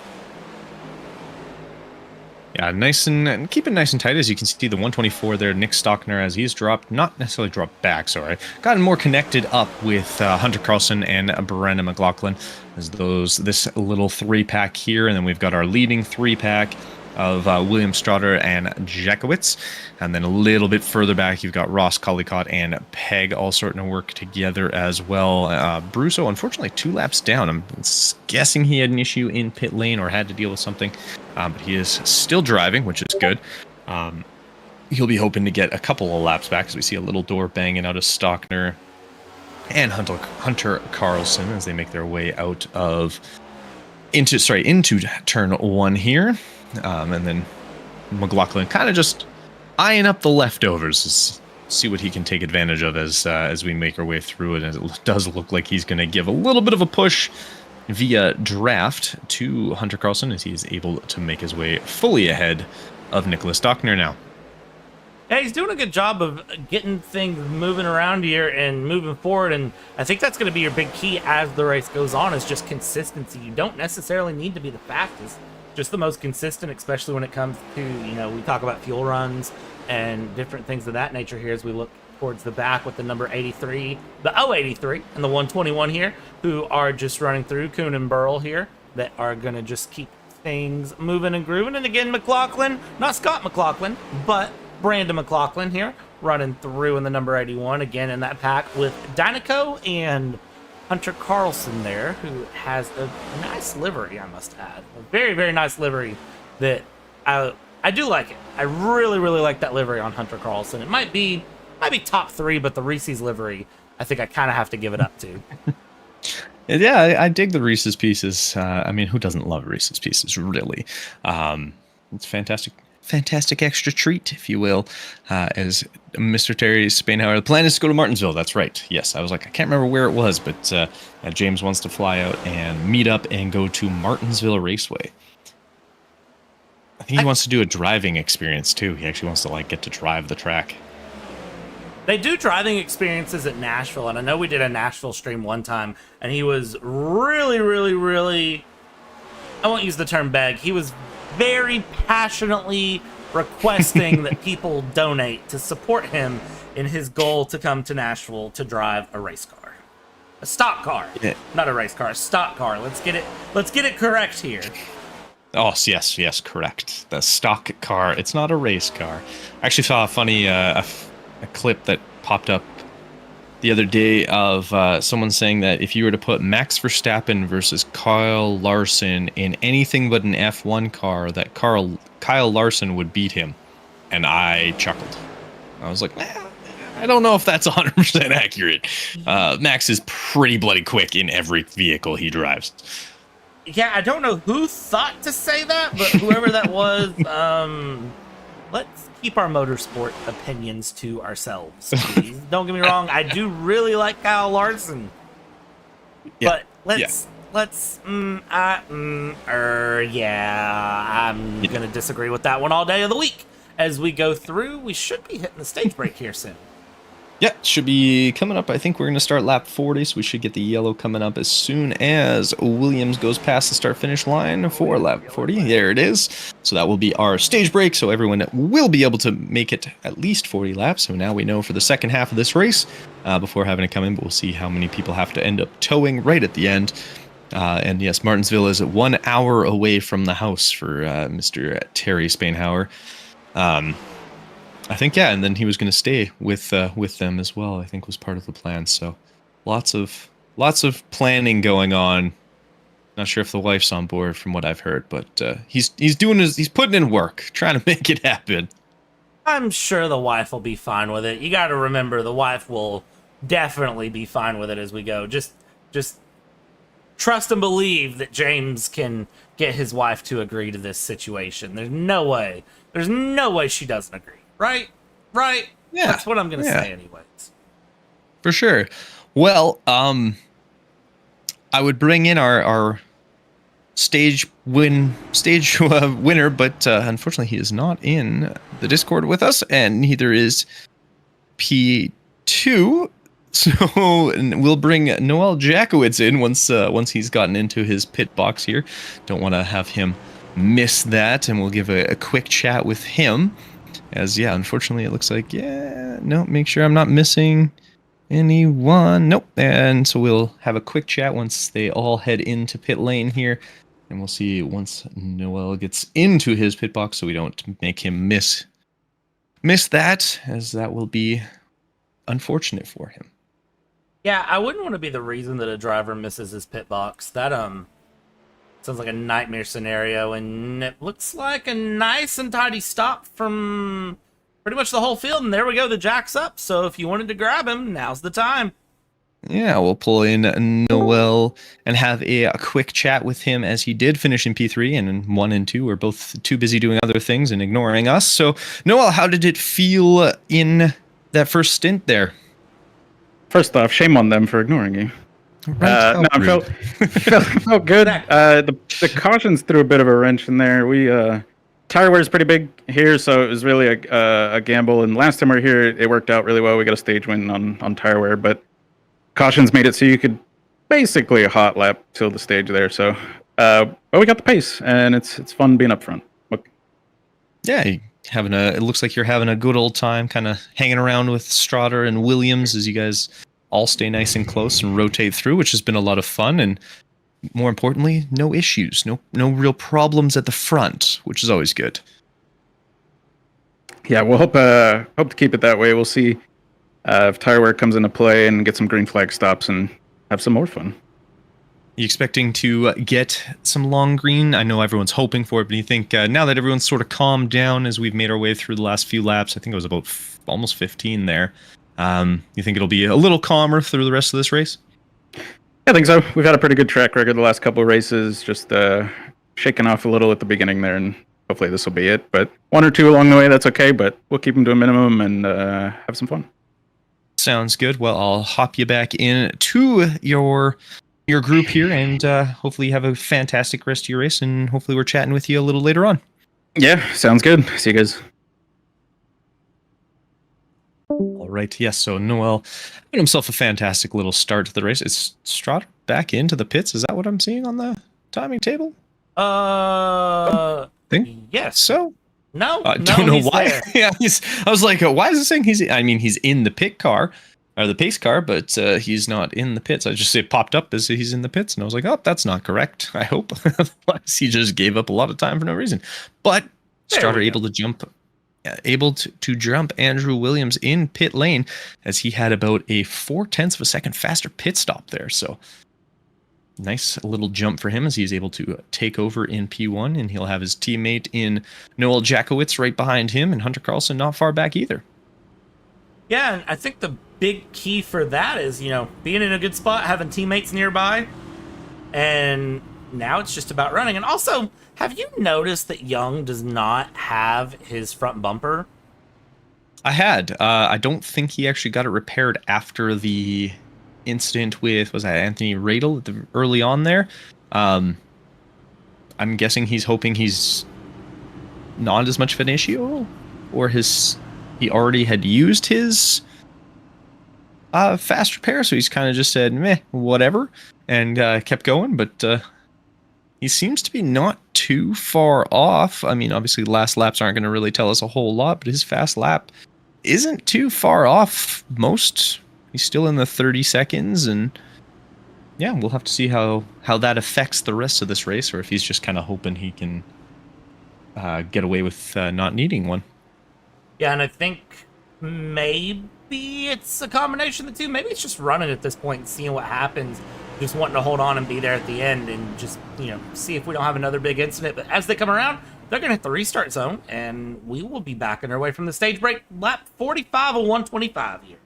Yeah, nice and keep it nice and tight. As you can see, the 124 there, Nick Stockner, as he's dropped, not necessarily dropped back, sorry, gotten more connected up with Hunter Carlson and Brennan McLaughlin as this little 3-pack here. And then we've got our leading 3-pack of William Strader and Jackowitz. And then a little bit further back, you've got Ross Collicott and Peg all starting to work together as well. Brusso, unfortunately, 2 laps down. I'm guessing he had an issue in pit lane or had to deal with something. But he is still driving, which is good. He'll be hoping to get a couple of laps back as we see a little door banging out of Stockner and Hunter Carlson as they make their way out of into turn 1 here. And then McLaughlin kind of just eyeing up the leftovers, see what he can take advantage of as we make our way through it. And it does look like he's going to give a little bit of a push via draft to Hunter Carlson as he is able to make his way fully ahead of Nicholas Stockner now. Yeah, he's doing a good job of getting things moving around here and moving forward, and I think that's going to be your big key as the race goes on, is just consistency. You don't necessarily need to be the fastest, just the most consistent, especially when it comes to, we talk about fuel runs and different things of that nature here as we look towards the back with the number 83, the 083, and the 121 here, who are just running through Kuhn and Burl here, that are going to just keep things moving and grooving. And again, McLaughlin, not Scott McLaughlin, but Brandon McLaughlin here, running through in the number 81, again in that pack with Dynaco and Hunter Carlson there, who has a nice livery, I must add. A very, very nice livery that I do like it. I really, really like that livery on Hunter Carlson. It might be top 3, but the Reese's livery, I think I kind of have to give it up to. Yeah, I dig the Reese's Pieces. I mean, who doesn't love Reese's Pieces, really? It's fantastic. Fantastic extra treat, if you will, as Mr. Terry Spainhauer. The plan is to go to Martinsville. That's right. Yes, I was like, I can't remember where it was, but James wants to fly out and meet up and go to Martinsville Raceway. I think he wants to do a driving experience too. He actually wants to get to drive the track. They do driving experiences at Nashville, and I know we did a Nashville stream one time, and he was really, really, really, I won't use the term beg, he was very passionately requesting that people donate to support him in his goal to come to Nashville to drive a race car. A stock car. Yeah. Not a race car, a stock car. Let's get it correct here. Oh, yes, correct. The stock car. It's not a race car. I actually saw a funny a clip that popped up the other day of someone saying that if you were to put Max Verstappen versus Kyle Larson in anything but an F1 car, that Kyle Larson would beat him. And I chuckled. I was like, I don't know if that's 100% accurate. Max is pretty bloody quick in every vehicle he drives. Yeah, I don't know who thought to say that, but whoever that was, let's keep our motorsport opinions to ourselves, please. Don't get me wrong, I do really like Kyle Larson. Yeah, but I'm gonna disagree with that one all day of the week. As we go through, we should be hitting the stage break here soon. Yeah, should be coming up. I think we're going to start lap 40, so we should get the yellow coming up as soon as Williams goes past the start-finish line for lap 40. There it is. So that will be our stage break, so everyone will be able to make it at least 40 laps. So now we know for the second half of this race, before having to come in, but we'll see how many people have to end up towing right at the end. And yes, Martinsville is 1 hour away from the house for Mr. Terry Spainhauer. I think, yeah, and then he was going to stay with them as well, I think was part of the plan. So lots of planning going on. Not sure if the wife's on board from what I've heard, but he's putting in work, trying to make it happen. I'm sure the wife will be fine with it. You got to remember, the wife will definitely be fine with it as we go. Just trust and believe that James can get his wife to agree to this situation. There's no way she doesn't agree. Right? Yeah. That's what I'm going to say anyways. For sure. Well, I would bring in our stage winner, but unfortunately he is not in the Discord with us, and neither is P2. So we'll bring Noel Jakowitz in once he's gotten into his pit box here. Don't want to have him miss that, and we'll give a quick chat with him. As, yeah, unfortunately, it looks like, make sure I'm not missing anyone. Nope. And so we'll have a quick chat once they all head into pit lane here. And we'll see once Noel gets into his pit box so we don't make him miss that, as that will be unfortunate for him. Yeah, I wouldn't want to be the reason that a driver misses his pit box. That, sounds like a nightmare scenario, and it looks like a nice and tidy stop from pretty much the whole field. And there we go, the jack's up. So if you wanted to grab him, now's the time. Yeah, we'll pull in Noel and have a quick chat with him, as he did finish in P3, and 1 and 2 are both too busy doing other things and ignoring us. So, Noel, how did it feel in that first stint there? First off, shame on them for ignoring you. Right, I felt good. The cautions threw a bit of a wrench in there. We tire wear is pretty big here, so it was really a gamble. And last time we were here, it worked out really well. We got a stage win on tire wear, but cautions made it so you could basically a hot lap till the stage there. So, but we got the pace, and it's fun being up front. Okay. Yeah, it looks like you're having a good old time, kind of hanging around with Strader and Williams as you guys all stay nice and close and rotate through, which has been a lot of fun. And more importantly, no issues, no real problems at the front, which is always good. Yeah, we'll hope to keep it that way. We'll see if tire wear comes into play and get some green flag stops and have some more fun. You expecting to get some long green? I know everyone's hoping for it, but you think now that everyone's sort of calmed down as we've made our way through the last few laps, I think it was about almost 15 there. You think it'll be a little calmer through the rest of this race? I think so. We've had a pretty good track record the last couple of races, just shaking off a little at the beginning there, and hopefully this will be it. But one or two along the way, that's okay, but we'll keep them to a minimum and have some fun. Sounds good. Well, I'll hop you back in to your group here, and hopefully you have a fantastic rest of your race, and hopefully we're chatting with you a little later on. Yeah, sounds good. See you guys. All right. Yes. So Noel had himself a fantastic little start to the race. Is Strader back into the pits? Is that what I'm seeing on the timing table? Think Yes. so. No, I don't know why. There. Yeah, I was like, why is it saying he's in the pit car or the pace car, but he's not in the pits. I just it popped up as he's in the pits, and I was like, oh, that's not correct. I hope. Otherwise, he just gave up a lot of time for no reason. But Strader able to jump Andrew Williams in pit lane as he had about a 0.4 of a second faster pit stop there. So nice little jump for him as he's able to take over in P1, and he'll have his teammate in Noel Jakowitz right behind him, and Hunter Carlson not far back either. Yeah, and I think the big key for that is, being in a good spot, having teammates nearby, and now it's just about running. And also, have you noticed that Young does not have his front bumper? I had. I don't think he actually got it repaired after the incident with, was that Anthony Radel early on there? I'm guessing he's hoping he's not as much of an issue, or he already had used his fast repair, so he's kind of just said, meh, whatever, and kept going, but he seems to be not too far off. I mean, obviously last laps aren't going to really tell us a whole lot, but his fast lap isn't too far off most. He's still in the 30 seconds, and yeah, we'll have to see how that affects the rest of this race, or if he's just kind of hoping he can get away with not needing one. Yeah, and I think maybe it's a combination of the two. Maybe it's just running at this point and seeing what happens, just wanting to hold on and be there at the end and just, see if we don't have another big incident. But as they come around, they're going to hit the restart zone, and we will be backing our way from the stage break, lap 45 of 125 here.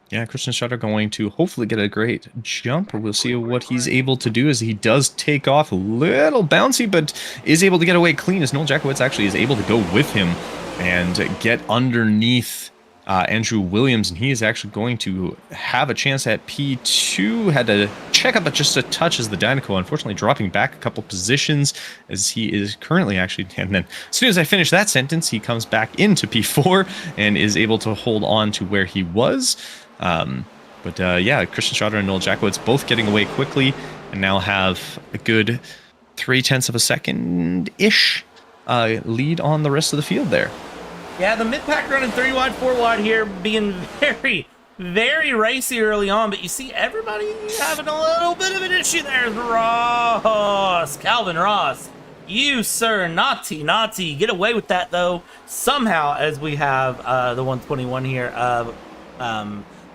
Yeah, Christian Strader going to hopefully get a great jump, or we'll see what he's able to do as he does take off a little bouncy, but is able to get away clean as Noel Jakowitz actually is able to go with him and get underneath Andrew Williams, and he is actually going to have a chance at P2. Had to check up just a touch as the Dynaco, unfortunately dropping back a couple positions as he is currently actually, and then as soon as I finish that sentence, he comes back into P4 and is able to hold on to where he was. Yeah, Christian Strader and Noel Jakowitz both getting away quickly, and now have a good 0.3 of a second-ish lead on the rest of the field there. Yeah, the mid-pack running 3 wide, 4 wide here, being very, very racy early on, but you see everybody having a little bit of an issue there. Calvin Ross, you, sir, naughty. Get away with that, though, somehow, as we have the 121 here of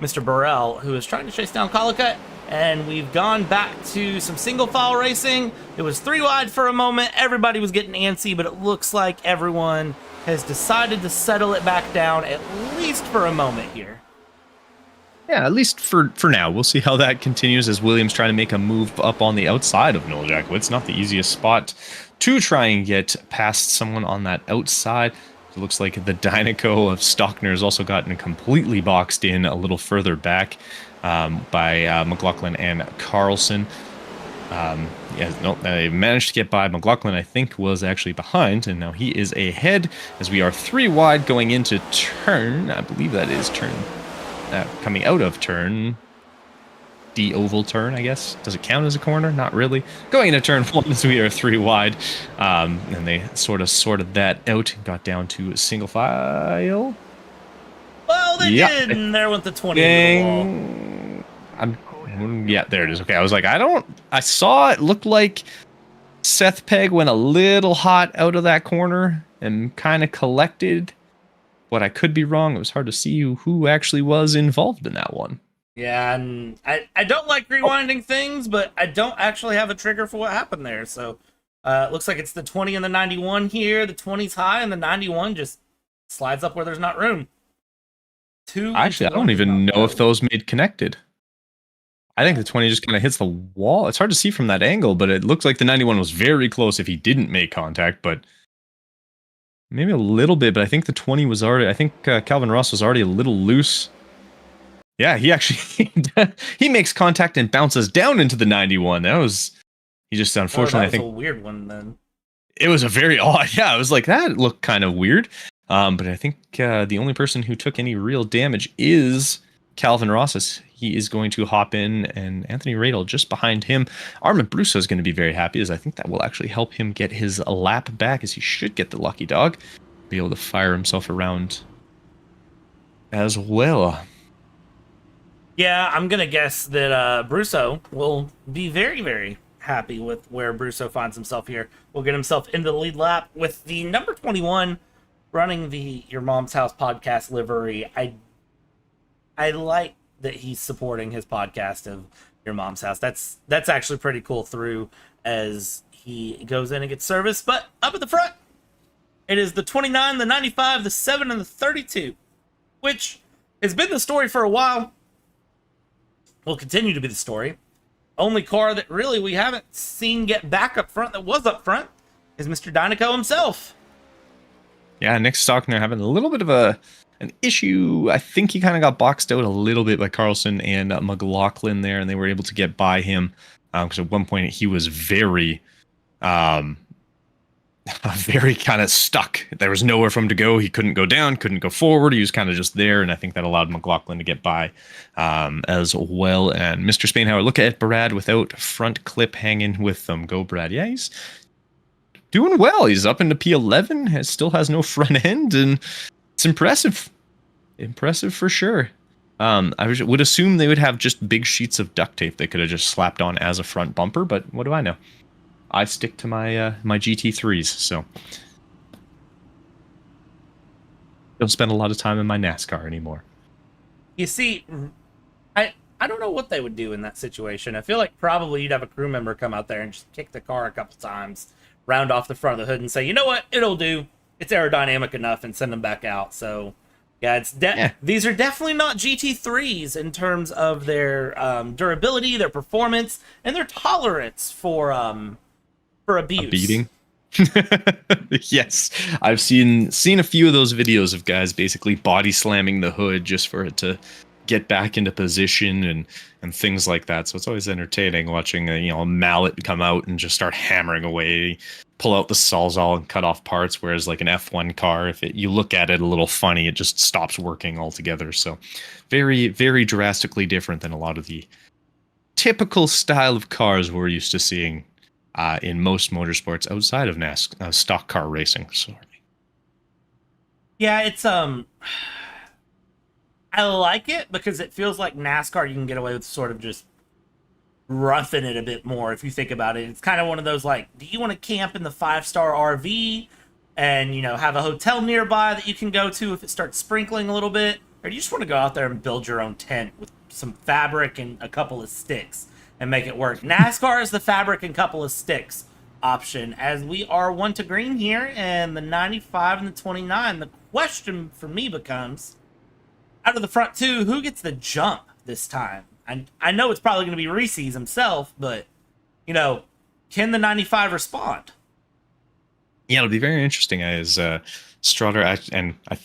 Mr. Burrell, who is trying to chase down Collicutt, and we've gone back to some single-file racing. It was 3 wide for a moment. Everybody was getting antsy, but it looks like everyone has decided to settle it back down, at least for a moment here. Yeah, at least for now. We'll see how that continues as Williams trying to make a move up on the outside of Noel Jakowitz. Not the easiest spot to try and get past someone on that outside. It looks like the Dynaco of Stockner has also gotten completely boxed in a little further back by McLaughlin and Carlson. Yeah, no, they managed to get by. McLaughlin, I think, was actually behind, and now he is ahead as we are 3 wide going into turn. I believe that is turn, coming out of turn. The oval turn, I guess. Does it count as a corner? Not really. Going into turn 1 as we are 3 wide. And they sort of sorted that out and got down to single file. Well, they did, and there went the 20 in the wall. Yeah, there it is. Okay, I was like, I saw it looked like Seth Pegg went a little hot out of that corner and kind of collected. But I could be wrong. It was hard to see who actually was involved in that one. Yeah, and I don't like rewinding things, but I don't actually have a trigger for what happened there. So it looks like it's the 20 and the 91 here. The 20's high, and the 91 just slides up where there's not room. Actually, I don't even know if those made connected. I think the 20 just kind of hits the wall. It's hard to see from that angle, but it looks like the 91 was very close if he didn't make contact, but maybe a little bit. But I think the 20 was already, I think Calvin Ross was already a little loose. Yeah, he actually, he makes contact and bounces down into the 91. He just, unfortunately, I think. That was a weird one then. It was a very odd, yeah, I was like, that looked kind of weird. But I think the only person who took any real damage is Calvin Ross. He is going to hop in, and Anthony Radel just behind him. Armin Brusso is going to be very happy, as I think that will actually help him get his lap back, as he should get the lucky dog. Be able to fire himself around as well. Yeah, I'm going to guess that Brusso will be very, very happy with where Brusso finds himself here. Will get himself into the lead lap with the number 21 running the Your Mom's House podcast livery. I like that he's supporting his podcast of Your Mom's House. That's actually pretty cool through as he goes in and gets service. But up at the front, it is the 29, the 95, the 7, and the 32, which has been the story for a while. Will continue to be the story. Only car that really we haven't seen get back up front that was up front is Mr. Dynaco himself. Yeah, Nick Stockner having a little bit of an issue. I think he kind of got boxed out a little bit by Carlson and McLaughlin there, and they were able to get by him because at one point he was very kind of stuck. There was nowhere for him to go. He couldn't go down, couldn't go forward. He was kind of just there, and I think that allowed McLaughlin to get by as well. And Mr. Spainhauer, look at Brad without front clip hanging with them. Go, Brad. Yeah, he's doing well. He's up into P11, still has no front end, and it's impressive. Impressive for sure. I would assume they would have just big sheets of duct tape they could have just slapped on as a front bumper, but what do I know? I stick to my my GT3s, so don't spend a lot of time in my NASCAR anymore. You see, I don't know what they would do in that situation. I feel like probably you'd have a crew member come out there and just kick the car a couple times, round off the front of the hood, and say, you know what, it'll do. It's aerodynamic enough, and send them back out. So, yeah, these are definitely not GT3s in terms of their durability, their performance, and their tolerance for abuse. A beating. Yes, I've seen a few of those videos of guys basically body slamming the hood just for it to get back into position and things like that. So it's always entertaining watching a mallet come out and just start hammering away, pull out the Sawzall and cut off parts. Whereas like an F1 car, if you look at it a little funny, it just stops working altogether. So very, very drastically different than a lot of the typical style of cars we're used to seeing in most motorsports outside of stock car racing. Sorry. Yeah, it's I like it because it feels like NASCAR you can get away with sort of just roughing it a bit more if you think about it. It's kind of one of those like, do you want to camp in the 5-star RV and have a hotel nearby that you can go to if it starts sprinkling a little bit, or do you just want to go out there and build your own tent with some fabric and a couple of sticks and make it work? NASCAR is the fabric and couple of sticks option, as we are 1 to green here, and the 95 and the 29. The question for me becomes, out of the front two, who gets the jump this time? I know it's probably going to be Reese's himself, but, can the 95 respond? Yeah, it'll be very interesting as Strutter, and I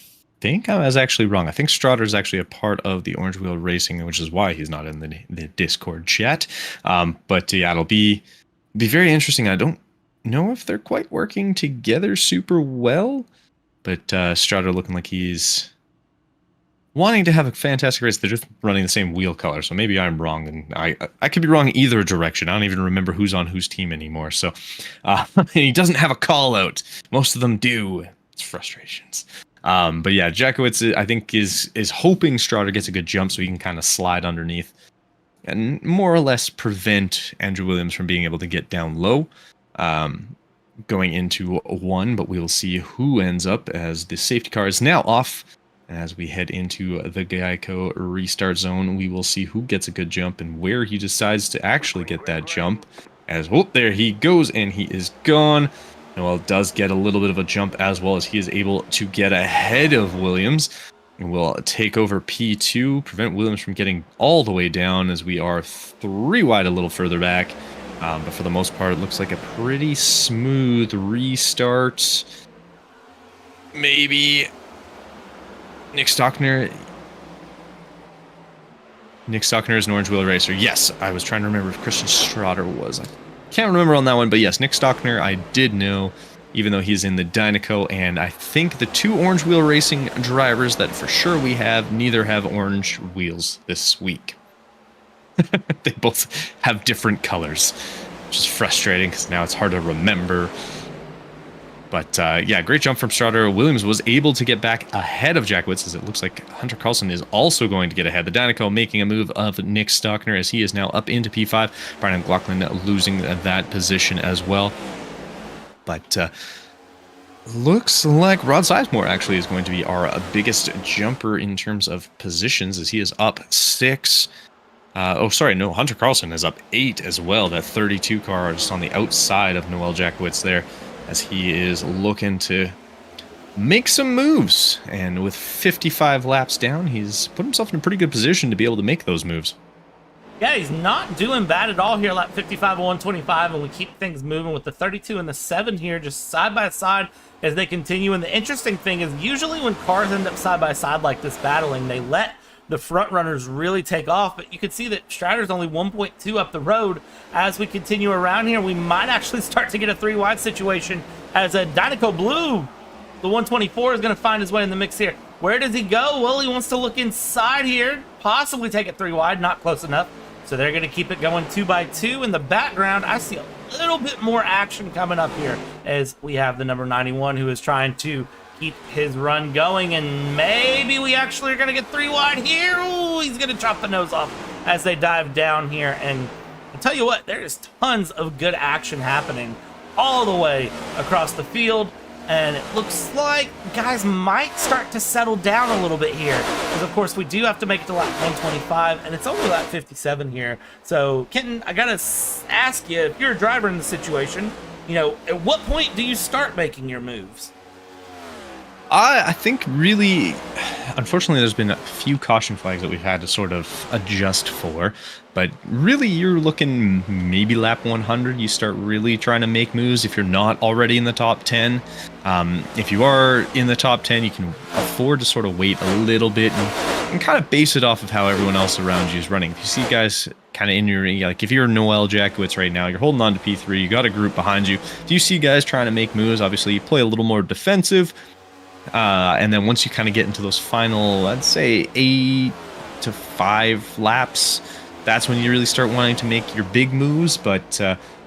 think I was actually wrong. I think Straughter is actually a part of the Orange Wheel Racing, which is why he's not in the Discord chat. But yeah, it'll be very interesting. I don't know if they're quite working together super well, but Straughter looking like he's wanting to have a fantastic race. They're just running the same wheel color, so maybe I'm wrong, and I could be wrong either direction. I don't even remember who's on whose team anymore. So and he doesn't have a call out. Most of them do. It's frustrations. But yeah, Jackowitz, I think, is hoping Straughter gets a good jump so he can kind of slide underneath and more or less prevent Andrew Williams from being able to get down low going into one. But we'll see who ends up, as the safety car is now off. As we head into the Geico restart zone, we will see who gets a good jump and where he decides to actually get that jump. As, oh, there he goes, and he is gone. Noel does get a little bit of a jump as well, as he is able to get ahead of Williams. And will take over P2, prevent Williams from getting all the way down, as we are 3 wide a little further back. But for the most part, it looks like a pretty smooth restart. Maybe Nick Stockner is an Orange Wheel Racer. Yes, I was trying to remember if Christian Straughter was. I can't remember on that one, but yes, Nick Stockner, I did know, even though he's in the Dynaco. And I think the 2 Orange Wheel Racing drivers that for sure we have, neither have orange wheels this week. They both have different colors, which is frustrating because now it's hard to remember. But yeah, great jump from Straughter. Williams was able to get back ahead of Jackowitz, as it looks like Hunter Carlson is also going to get ahead. The Dynaco making a move of Nick Stockner, as he is now up into P5. Brian McLaughlin losing that position as well. But looks like Rod Sizemore actually is going to be our biggest jumper in terms of positions, as he is up 6. Hunter Carlson is up 8 as well. That 32 car just on the outside of Noel Jackowitz there, as he is looking to make some moves. And with 55 laps down, he's put himself in a pretty good position to be able to make those moves. Yeah, he's not doing bad at all here, lap 55 and 125, and we keep things moving with the 32 and the 7 here, just side by side as they continue. And the interesting thing is, usually when cars end up side by side like this battling, they let the front runners really take off, but you can see that Strider's only 1.2 up the road. As we continue around here, we might actually start to get a 3 wide situation, as a Dynaco Blue, the 124, is going to find his way in the mix here. Where does he go? Well, he wants to look inside here, possibly take it 3 wide, not close enough. So they're going to keep it going 2 by 2. In the background, I see a little bit more action coming up here, as we have the number 91 who is trying to keep his run going, and maybe we actually are going to get 3 wide here. Ooh, he's going to chop the nose off as they dive down here. And I'll tell you what, there is tons of good action happening all the way across the field, and it looks like guys might start to settle down a little bit here, because of course we do have to make it to lap 125, and it's only lap 57 here. So Kenton, I gotta ask you, if you're a driver in the situation, you know, at what point do you start making your moves? I think really, unfortunately, there's been a few caution flags that we've had to sort of adjust for. But really, you're looking maybe lap 100. You start really trying to make moves if you're not already in the top 10. If you are in the top 10, you can afford to sort of wait a little bit and kind of base it off of how everyone else around you is running. If you see guys kind of in your, like if you're Noel Jackowitz right now, you're holding on to P3, you got a group behind you. Do you see guys trying to make moves? Obviously, you play a little more defensive. And then once you kind of get into those final, I'd say 8 to 5 laps, that's when you really start wanting to make your big moves. But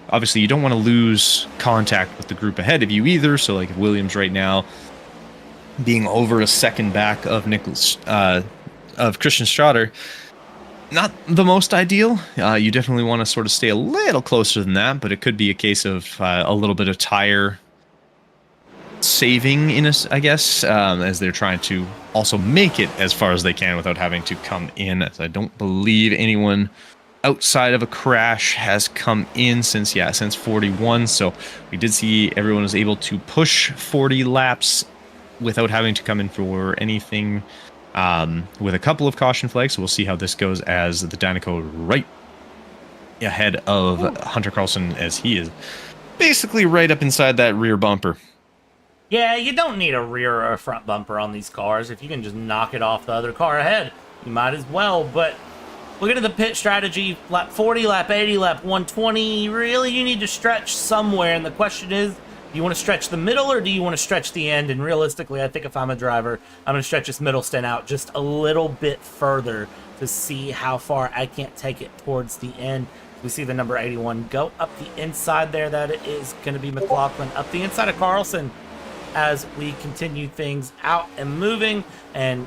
obviously you don't want to lose contact with the group ahead of you either. So like Williams right now being over a second back of Christian Straughter, not the most ideal. You definitely want to sort of stay a little closer than that, but it could be a case of a little bit of tire saving in us, I guess, as they're trying to also make it as far as they can without having to come in. As I don't believe anyone outside of a crash has come in since 41. So we did see everyone was able to push 40 laps without having to come in for anything, with a couple of caution flags. So we'll see how this goes, as the Dynaco right ahead of Hunter Carlson, as he is basically right up inside that rear bumper. Yeah, you don't need a rear or a front bumper on these cars. If you can just knock it off the other car ahead, you might as well. But looking at the pit strategy, lap 40, lap 80, lap 120, really you need to stretch somewhere. And the question is, do you want to stretch the middle or do you want to stretch the end? And realistically, I think if I'm a driver, I'm going to stretch this middle stint out just a little bit further to see how far I can't take it towards the end. We see the number 81 go up the inside there. That is going to be McLaughlin up the inside of Carlson as we continue things out and moving. And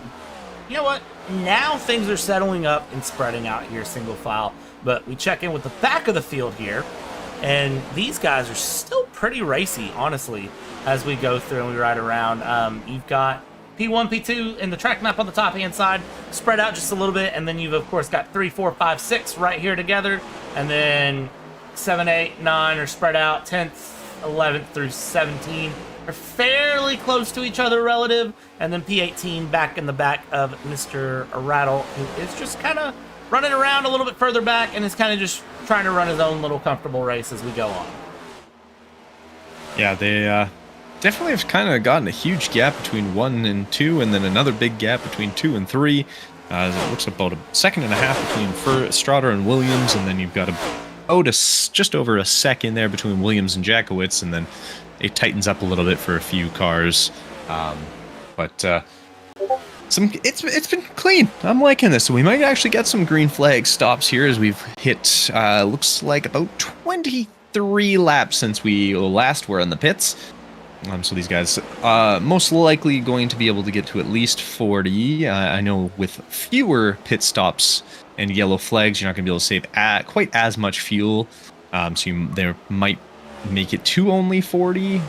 you know what? Now things are settling up and spreading out here single file. But we check in with the back of the field here. And these guys are still pretty racy, honestly, as we go through and we ride around. You've got P1, P2 in the track map on the top-hand side, spread out just a little bit. And then you've, of course, got 3, 4, 5, 6 right here together. And then 7, 8, 9 are spread out. 10th, 11th through 17 are fairly close to each other relative. And then P18 back in the back of Mr. Rattle, who is just kind of running around a little bit further back and is kind of just trying to run his own little comfortable race as we go on. Yeah, they definitely have kind of gotten a huge gap between 1 and 2, and then another big gap between 2 and 3. It looks about a second and a half between Straughter and Williams, and then you've got just over a second there between Williams and Jackowitz, and then it tightens up a little bit for a few cars. It's been clean. I'm liking this. So we might actually get some green flag stops here as we've hit looks like about 23 laps since we last were in the pits. So these guys most likely going to be able to get to at least 40. I know with fewer pit stops and yellow flags, you're not going to be able to save quite as much fuel. They might make it to only 40,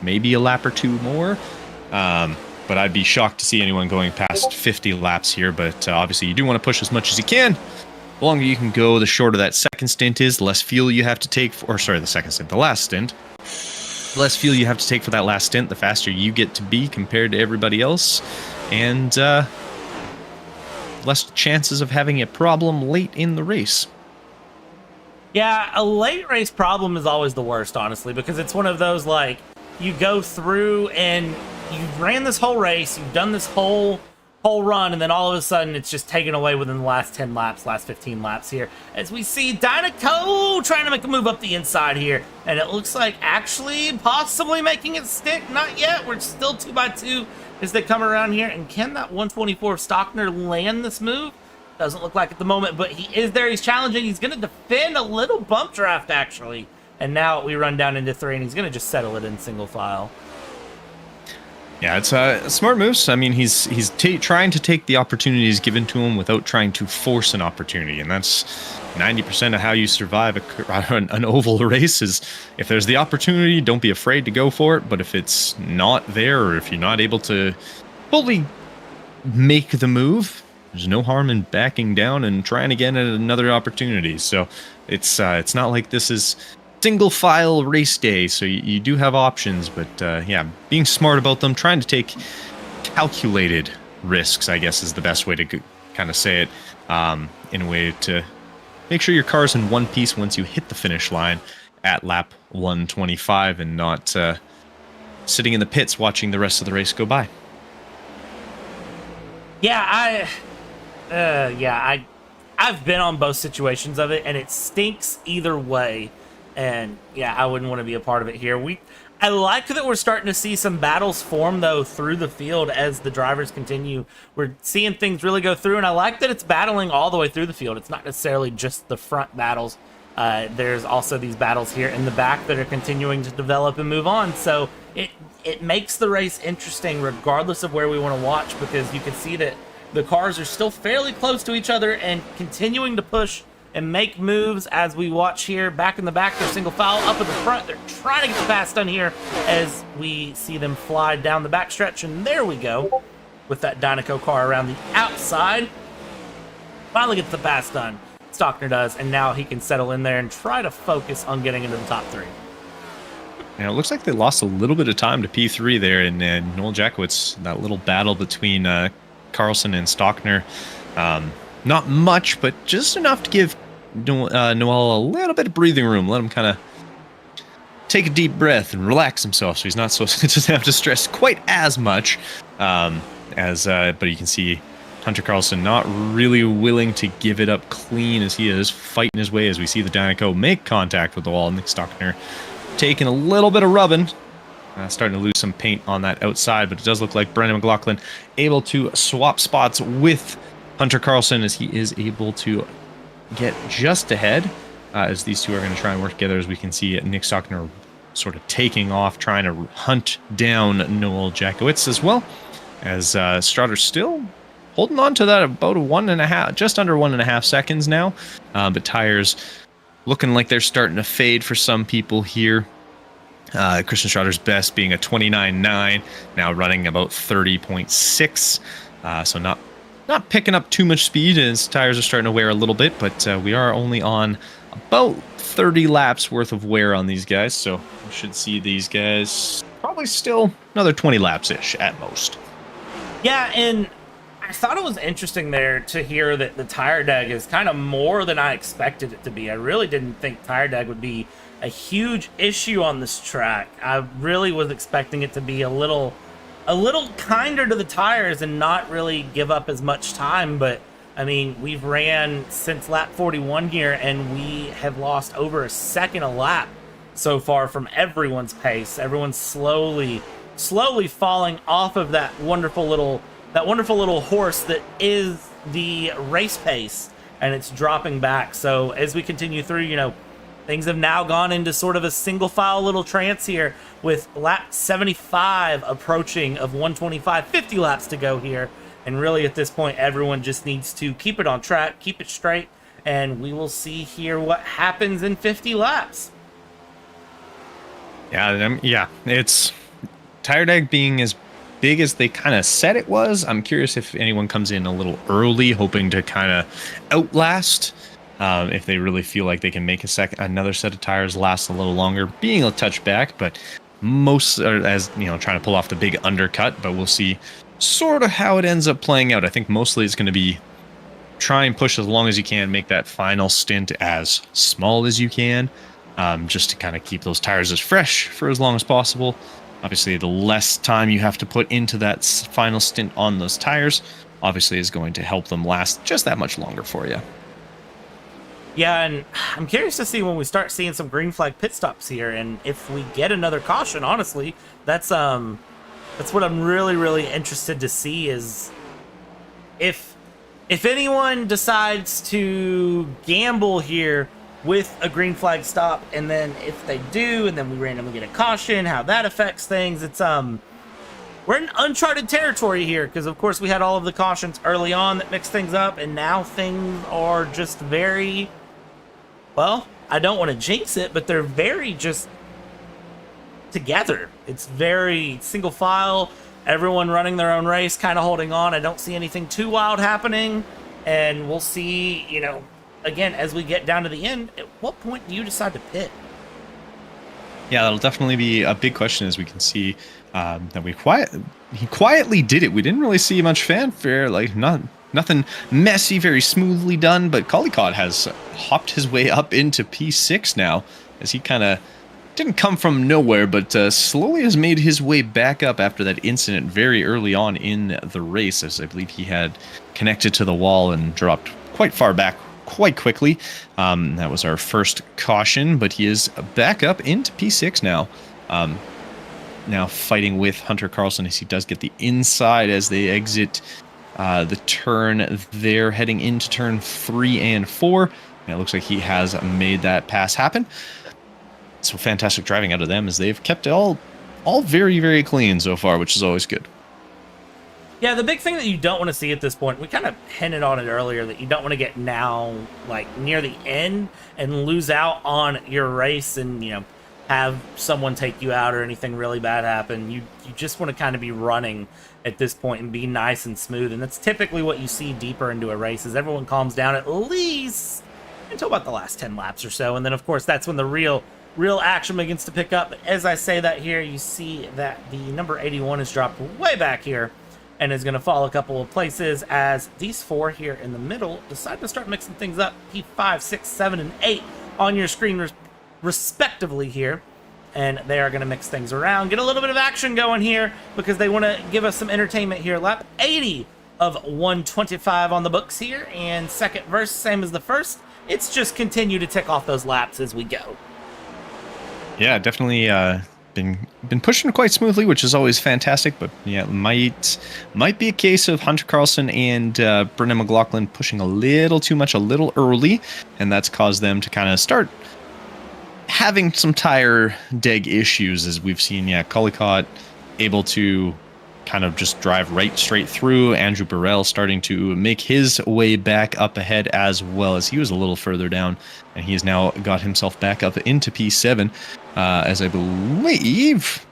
maybe a lap or two more. But I'd be shocked to see anyone going past 50 laps here. But obviously, you do want to push as much as you can. The longer you can go, the shorter that second stint is, the less fuel you have to take. The last stint. The less fuel you have to take for that last stint, the faster you get to be compared to everybody else. And less chances of having a problem late in the race. Yeah, a late race problem is always the worst, honestly, because it's one of those, like, you go through and you ran this whole race, you've done this whole run, and then all of a sudden it's just taken away within the last 10 laps, last 15 laps here. As we see Dynaco trying to make a move up the inside here, and it looks like actually possibly making it stick. Not yet. We're still 2x2 as they come around here. And can that 124 of Stockner land this move? Doesn't look like at the moment, but he is there. He's challenging. He's going to defend a little bump draft, actually. And now we run down into 3, and he's going to just settle it in single file. Yeah, it's smart moves. I mean, he's trying to take the opportunities given to him without trying to force an opportunity, and that's 90% of how you survive an oval race. Is if there's the opportunity, don't be afraid to go for it. But if it's not there, or if you're not able to fully make the move, there's no harm in backing down and trying again at another opportunity. So it's not like this is single file race day, so you do have options, but yeah, being smart about them, trying to take calculated risks, I guess is the best way to kind of say it, in a way to make sure your car's in one piece once you hit the finish line at lap 125 and not sitting in the pits watching the rest of the race go by. Yeah, I've been on both situations of it, and it stinks either way. And yeah, I wouldn't want to be a part of it here. I like that we're starting to see some battles form, though, through the field as the drivers continue. We're seeing things really go through, and I like that it's battling all the way through the field. It's not necessarily just the front battles. There's also these battles here in the back that are continuing to develop and move on. So it makes the race interesting regardless of where we want to watch, because you can see that the cars are still fairly close to each other and continuing to push and make moves as we watch here. Back in the back, they're single file. Up at the front, they're trying to get the pass done here as we see them fly down the backstretch. And there we go with that Dynaco car around the outside. Finally gets the pass done. Stockner does, and now he can settle in there and try to focus on getting into the top 3. Yeah, it looks like they lost a little bit of time to P3 there, and Noel Jackowitz, that little battle between Carlson and Stockner. Not much, but just enough to give Noel a little bit of breathing room. Let him kind of take a deep breath and relax himself, so he's not so doesn't have to stress quite as much. But you can see Hunter Carlson not really willing to give it up clean as he is fighting his way as we see the Dynaco make contact with the wall. Nick Stockner taking a little bit of rubbing. Starting to lose some paint on that outside, but it does look like Brendan McLaughlin able to swap spots with Hunter Carlson as he is able to get just ahead as these two are going to try and work together. As we can see Nick Stockner sort of taking off, trying to hunt down Noel Jakowitz as well, as Strauder still holding on to that about just under 1.5 seconds now, but tires looking like they're starting to fade for some people here. Christian Strauder's best being a 29.9, now running about 30.6, so not picking up too much speed as tires are starting to wear a little bit, but we are only on about 30 laps worth of wear on these guys, so we should see these guys probably still another 20 laps-ish at most. Yeah, and I thought it was interesting there to hear that the tire deg is kind of more than I expected it to be. I really didn't think tire deg would be a huge issue on this track. I really was expecting it to be a little kinder to the tires and not really give up as much time, but I mean, we've ran since lap 41 here and we have lost over a second a lap so far from everyone's pace. Everyone's slowly falling off of that wonderful little horse that is the race pace, and it's dropping back. So as we continue through, things have now gone into sort of a single file little trance here with lap 75 approaching of 125, 50 laps to go here. And really at this point, everyone just needs to keep it on track, keep it straight, and we will see here what happens in 50 laps. Yeah, it's tire deg being as big as they kind of said it was. I'm curious if anyone comes in a little early, hoping to kind of outlast. If they really feel like they can make another set of tires last a little longer, being a touch back, but most are trying to pull off the big undercut. But we'll see sort of how it ends up playing out. I think mostly it's going to be try and push as long as you can, make that final stint as small as you can, just to kind of keep those tires as fresh for as long as possible. Obviously, the less time you have to put into that final stint on those tires, obviously is going to help them last just that much longer for you. Yeah, and I'm curious to see when we start seeing some green flag pit stops here, and if we get another caution. Honestly, that's what I'm really interested to see, is if anyone decides to gamble here with a green flag stop, and then if they do, and then we randomly get a caution, how that affects things. It's we're in uncharted territory here, because of course we had all of the cautions early on that mixed things up, and now things are just very, well, I don't want to jinx it, but they're very just together. It's very single file, everyone running their own race, kind of holding on. I don't see anything too wild happening, and we'll see, again, as we get down to the end, at what point do you decide to pit? Yeah, that'll definitely be a big question, as we can see that he quietly did it. We didn't really see much fanfare, like nothing messy, very smoothly done, but Collicott has hopped his way up into P6 now, as he kind of didn't come from nowhere, but slowly has made his way back up after that incident very early on in the race, as I believe he had connected to the wall and dropped quite far back quite quickly. That was our first caution, but he is back up into P6 now. Now fighting with Hunter Carlson as he does get the inside as they exit the turn there, heading into turn 3 and 4. And it looks like he has made that pass happen. So fantastic driving out of them, as they've kept it all very, very clean so far, which is always good. Yeah, the big thing that you don't want to see at this point, we kind of hinted on it earlier, that you don't want to get now, like, near the end and lose out on your race and, have someone take you out or anything really bad happen. You just want to kind of be running at this point and be nice and smooth. And that's typically what you see deeper into a race, is everyone calms down at least until about the last 10 laps or so. And then, of course, that's when the real action begins to pick up. But as I say that here, you see that the number 81 is dropped way back here and is going to fall a couple of places, as these four here in the middle decide to start mixing things up. P5, 6, 7, and 8 on your screen respectively here. and they are going to mix things around, get a little bit of action going here because they want to give us some entertainment here. Lap 80 of 125 on the books here, and second verse, same as the first. It's just continue to tick off those laps as we go. Yeah, definitely been pushing quite smoothly, which is always fantastic. But yeah, might be a case of Hunter Carlson and Brennan McLaughlin pushing a little too much, a little early, and that's caused them to kind of start having some tire deg issues, as we've seen. Yeah, Collicott able to kind of just drive straight through. Andrew Burrell starting to make his way back up ahead, as well as he was a little further down, and he's now got himself back up into P7, as I believe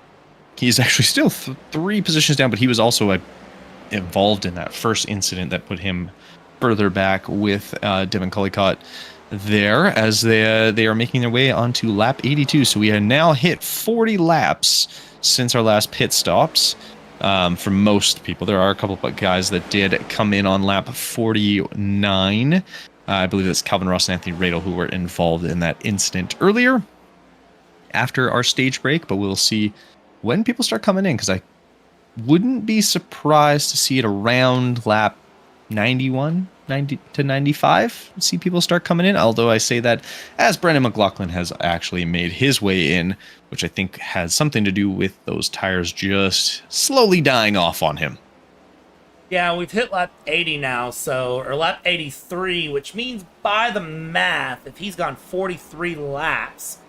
he's actually still 3 positions down, but he was also involved in that first incident that put him further back with Devin Collicott there, as they are making their way onto lap 82. So we have now hit 40 laps since our last pit stops. For most people, there are a couple of guys that did come in on lap 49. I believe that's Calvin Ross and Anthony Radel who were involved in that incident earlier after our stage break, but we'll see when people start coming in, because I wouldn't be surprised to see it around lap 90 to 95, see people start coming in, although I say that as Brendan McLaughlin has actually made his way in, which I think has something to do with those tires just slowly dying off on him. Yeah, we've hit lap 80 now, or lap 83, which means by the math, if he's gone 43 laps,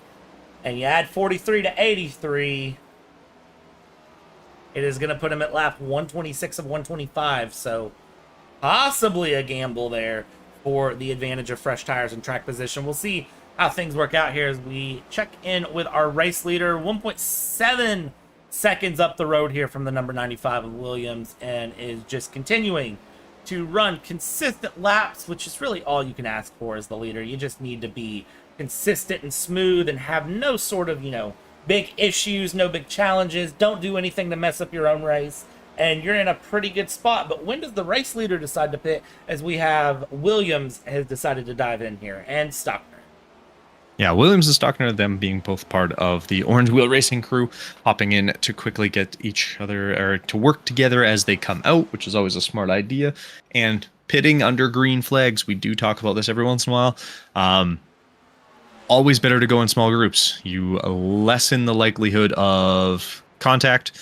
and you add 43 to 83, it is going to put him at lap 126 of 125, so possibly a gamble there for the advantage of fresh tires and track position. We'll see how things work out here as we check in with our race leader. 1.7 seconds up the road here from the number 95 of Williams, and is just continuing to run consistent laps, which is really all you can ask for as the leader. You just need to be consistent and smooth and have no sort of, big issues, no big challenges. Don't do anything to mess up your own race, and you're in a pretty good spot. But when does the race leader decide to pit? As we have Williams has decided to dive in here, and Stockner. Yeah, Williams and Stockner, them being both part of the Orange Wheel Racing crew, hopping in to quickly get each other, or to work together as they come out, which is always a smart idea. And pitting under green flags, we do talk about this every once in a while. Always better to go in small groups. You lessen the likelihood of contact,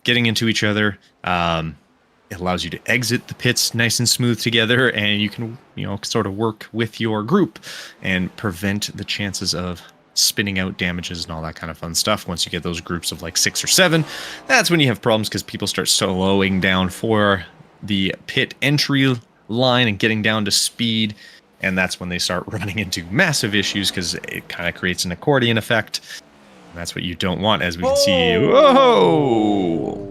getting into each other. It allows you to exit the pits nice and smooth together, and you can, sort of work with your group and prevent the chances of spinning out damages and all that kind of fun stuff. Once you get those groups of like 6 or 7, that's when you have problems, because people start slowing down for the pit entry line and getting down to speed. And that's when they start running into massive issues, because it kind of creates an accordion effect. And that's what you don't want, as we can see. Whoa!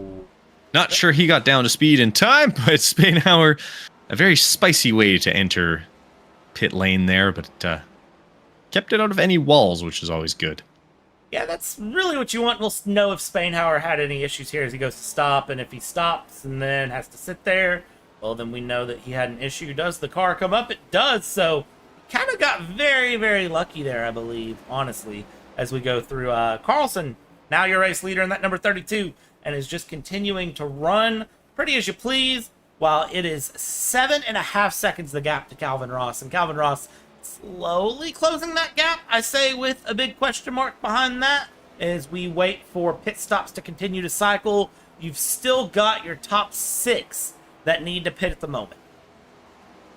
Not sure he got down to speed in time, but Spainhauer, a very spicy way to enter pit lane there, but kept it out of any walls, which is always good. Yeah, that's really what you want. We'll know if Spainhauer had any issues here as he goes to stop, and if he stops and then has to sit there, well, then we know that he had an issue. Does the car come up? It does, so kind of got very, very lucky there, I believe, honestly, as we go through. Carlson, now your race leader in that number 32, and is just continuing to run pretty as you please, while it is 7.5 seconds the gap to Calvin Ross. And Calvin Ross slowly closing that gap, I say, with a big question mark behind that, as we wait for pit stops to continue to cycle. You've still got your top 6 that need to pit at the moment.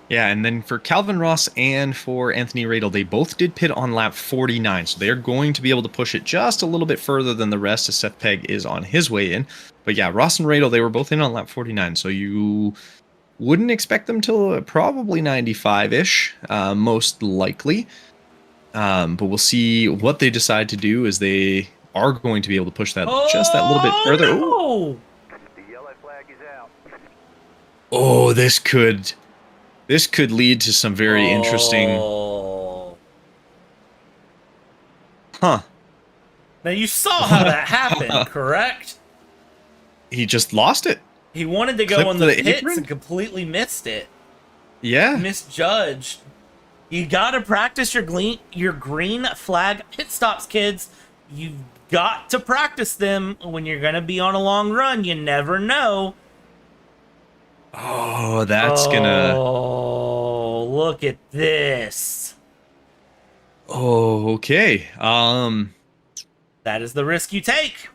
Yeah, and then for Calvin Ross and for Anthony Radel, they both did pit on lap 49, so they're going to be able to push it just a little bit further than the rest, as Seth Pegg is on his way in. But yeah, Ross and Radel, they were both in on lap 49, so you wouldn't expect them till probably 95-ish, most likely. But we'll see what they decide to do, as they are going to be able to push that just that little bit further. No! Oh, this could lead to some very interesting. Huh. Now you saw how that happened, correct? He just lost it. He wanted to go Clipped on the the pits apron? and completely missed it. Yeah. Misjudged. You gotta practice your green flag pit stops, kids. you've got to practice them when you're going to be on a long run. You never know. Oh, that's gonna. Oh, look at this. Oh, okay. That is the risk you take.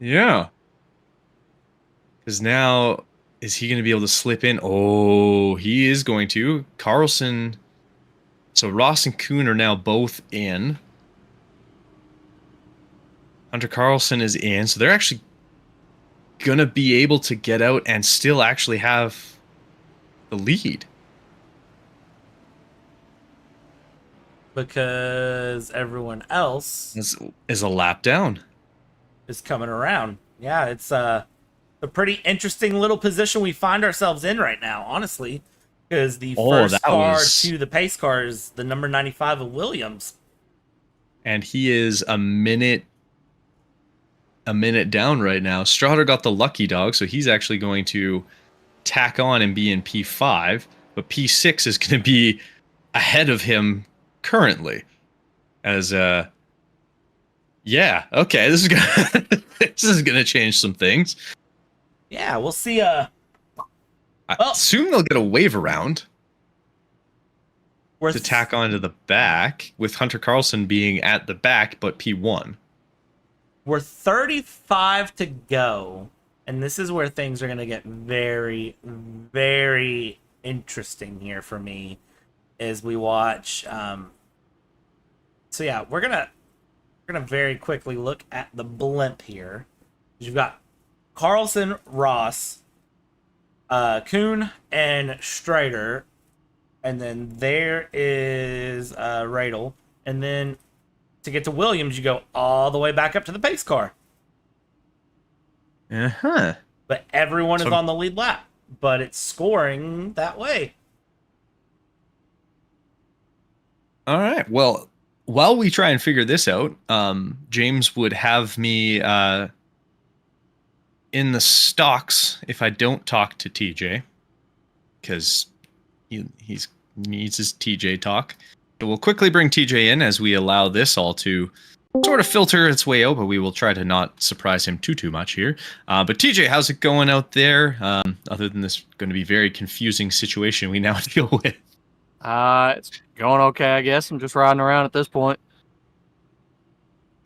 Yeah. Because now, is he going to be able to slip in? Oh, he is going to. Carlson. So Ross and Kuhn are now both in. Hunter Carlson is in. So they're actually going to be able to get out and still actually have the lead. Because everyone else Is a lap down. is coming around. Yeah, it's a pretty interesting little position we find ourselves in right now, honestly. Because the first car to the pace car is the number 95 of Williams. And he is a minute down right now. Straughter got the lucky dog, so he's actually going to tack on and be in P5. But P6 is going to be ahead of him currently. As yeah, okay, this is gonna this is gonna change some things. Yeah, we'll see. I assume they'll get a wave around to tack onto the back, with Hunter Carlson being at the back, but P1. We're 35 to go, and this is where things are going to get very, very interesting here for me as we watch. So yeah, we're gonna very quickly look at the blimp here. You've got Carlson, Ross, Kuhn, and Strader, and then there is Radel, and then to get to Williams, you go all the way back up to the pace car. Uh-huh. But everyone is on the lead lap, but it's scoring that way. All right. Well, while we try and figure this out, James would have me in the stocks if I don't talk to TJ, because he needs his TJ talk. So we'll quickly bring TJ in as we allow this all to sort of filter its way out, but we will try to not surprise him too much here. But TJ, how's it going out there? Other than this going to be very confusing situation we now deal with. It's going okay, I guess. I'm just riding around at this point.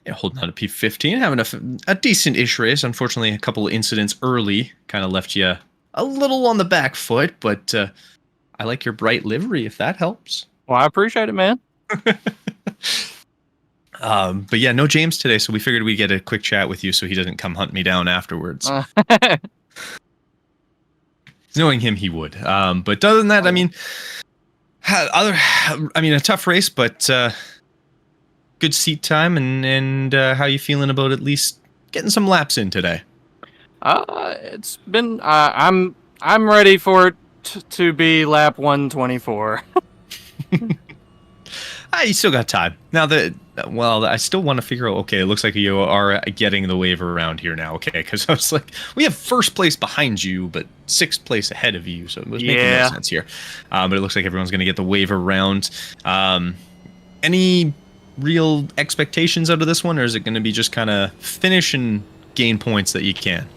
Yeah, holding on to P15, having a decent-ish race. Unfortunately, a couple of incidents early kind of left you a little on the back foot, but I like your bright livery, if that helps. Well, I appreciate it, man. But yeah, no James today, so we figured we'd get a quick chat with you so he doesn't come hunt me down afterwards. Knowing him, he would. But other than that, I mean, a tough race, but good seat time. And how you feeling about at least getting some laps in today? It's been. I'm ready for it to be lap 124. You still got time. Now I still want to figure out, okay, it looks like you are getting the wave around here now, okay? Because I was like, we have first place behind you, but sixth place ahead of you, so it was making no sense here. But it looks like everyone's going to get the wave around. Any real expectations out of this one, or is it going to be just kind of finish and gain points that you can?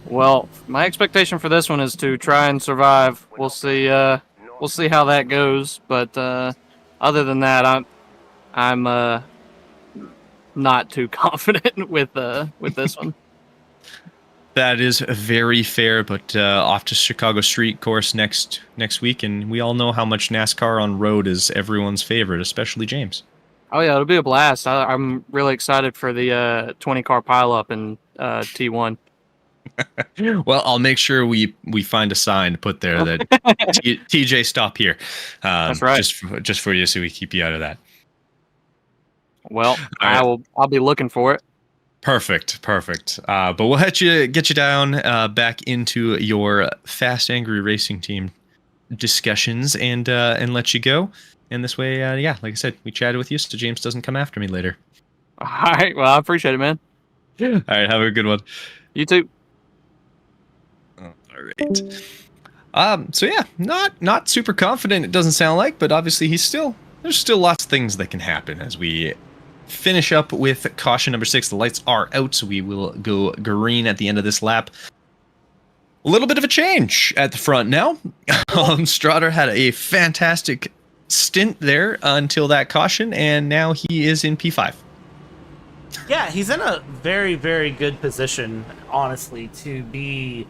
Well, my expectation for this one is to try and survive. We'll see how that goes, but other than that, I'm not too confident with this one. That is very fair, but off to Chicago Street Course next week, and we all know how much NASCAR on road is everyone's favorite, especially James. Oh yeah, it'll be a blast. I'm really excited for the 20-car pileup in T1. Well, I'll make sure we find a sign to put there that TJ stop here. That's right. Just for you, so we keep you out of that. Well, I'll be looking for it. Perfect. But we'll get you down back into your Fast Angry Racing Team discussions and let you go. And this way, like I said, we chatted with you, so James doesn't come after me later. All right. Well, I appreciate it, man. All right. Have a good one. You too. All right. So yeah, not super confident. It doesn't sound like, but obviously he's still there's still lots of things that can happen as we finish up with caution number 6. The lights are out, so we will go green at the end of this lap. A little bit of a change at the front now. Strader had a fantastic stint there until that caution, and now he is in P5. Yeah, he's in a very, very good position, honestly, to be,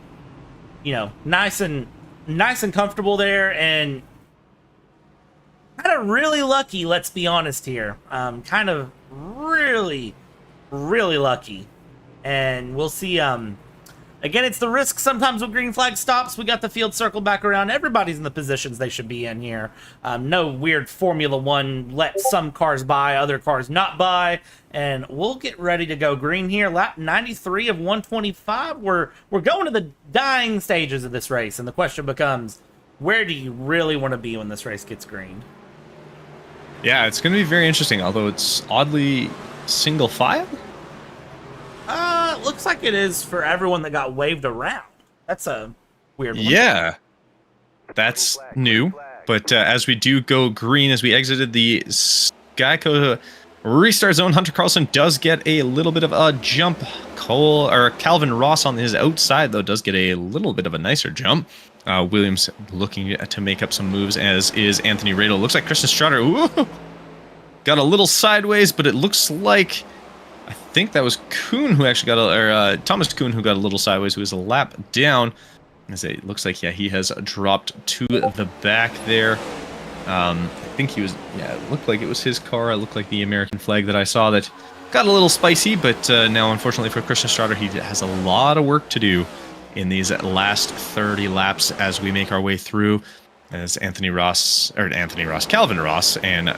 nice and comfortable there, and kind of really lucky. Let's be honest here. Kind of really, really lucky, and we'll see. Again, it's the risk sometimes when green flag stops. We got the field circle back around. Everybody's in the positions they should be in here. No weird Formula One, let some cars by, other cars not by. And we'll get ready to go green here. Lap 93 of 125. We're going to the dying stages of this race. And the question becomes, where do you really want to be when this race gets green? Yeah, it's going to be very interesting, although it's oddly single file. Looks like it is for everyone that got waved around. That's a weird one. Yeah, that's new. But as we do go green, as we exited the Skyco restart zone, Hunter Carlson does get a little bit of a jump. Calvin Ross on his outside, though, does get a little bit of a nicer jump. Williams looking to make up some moves, as is Anthony Radel. Looks like Christian Strader got a little sideways, but it looks like... I think that was Kuhn who actually got Thomas Kuhn who got a little sideways, who was a lap down. As it looks like, yeah, he has dropped to the back there. I think he was, it looked like it was his car. It looked like the American flag that I saw that got a little spicy, but now, unfortunately for Christian Strader, he has a lot of work to do in these last 30 laps as we make our way through, as Calvin Ross, and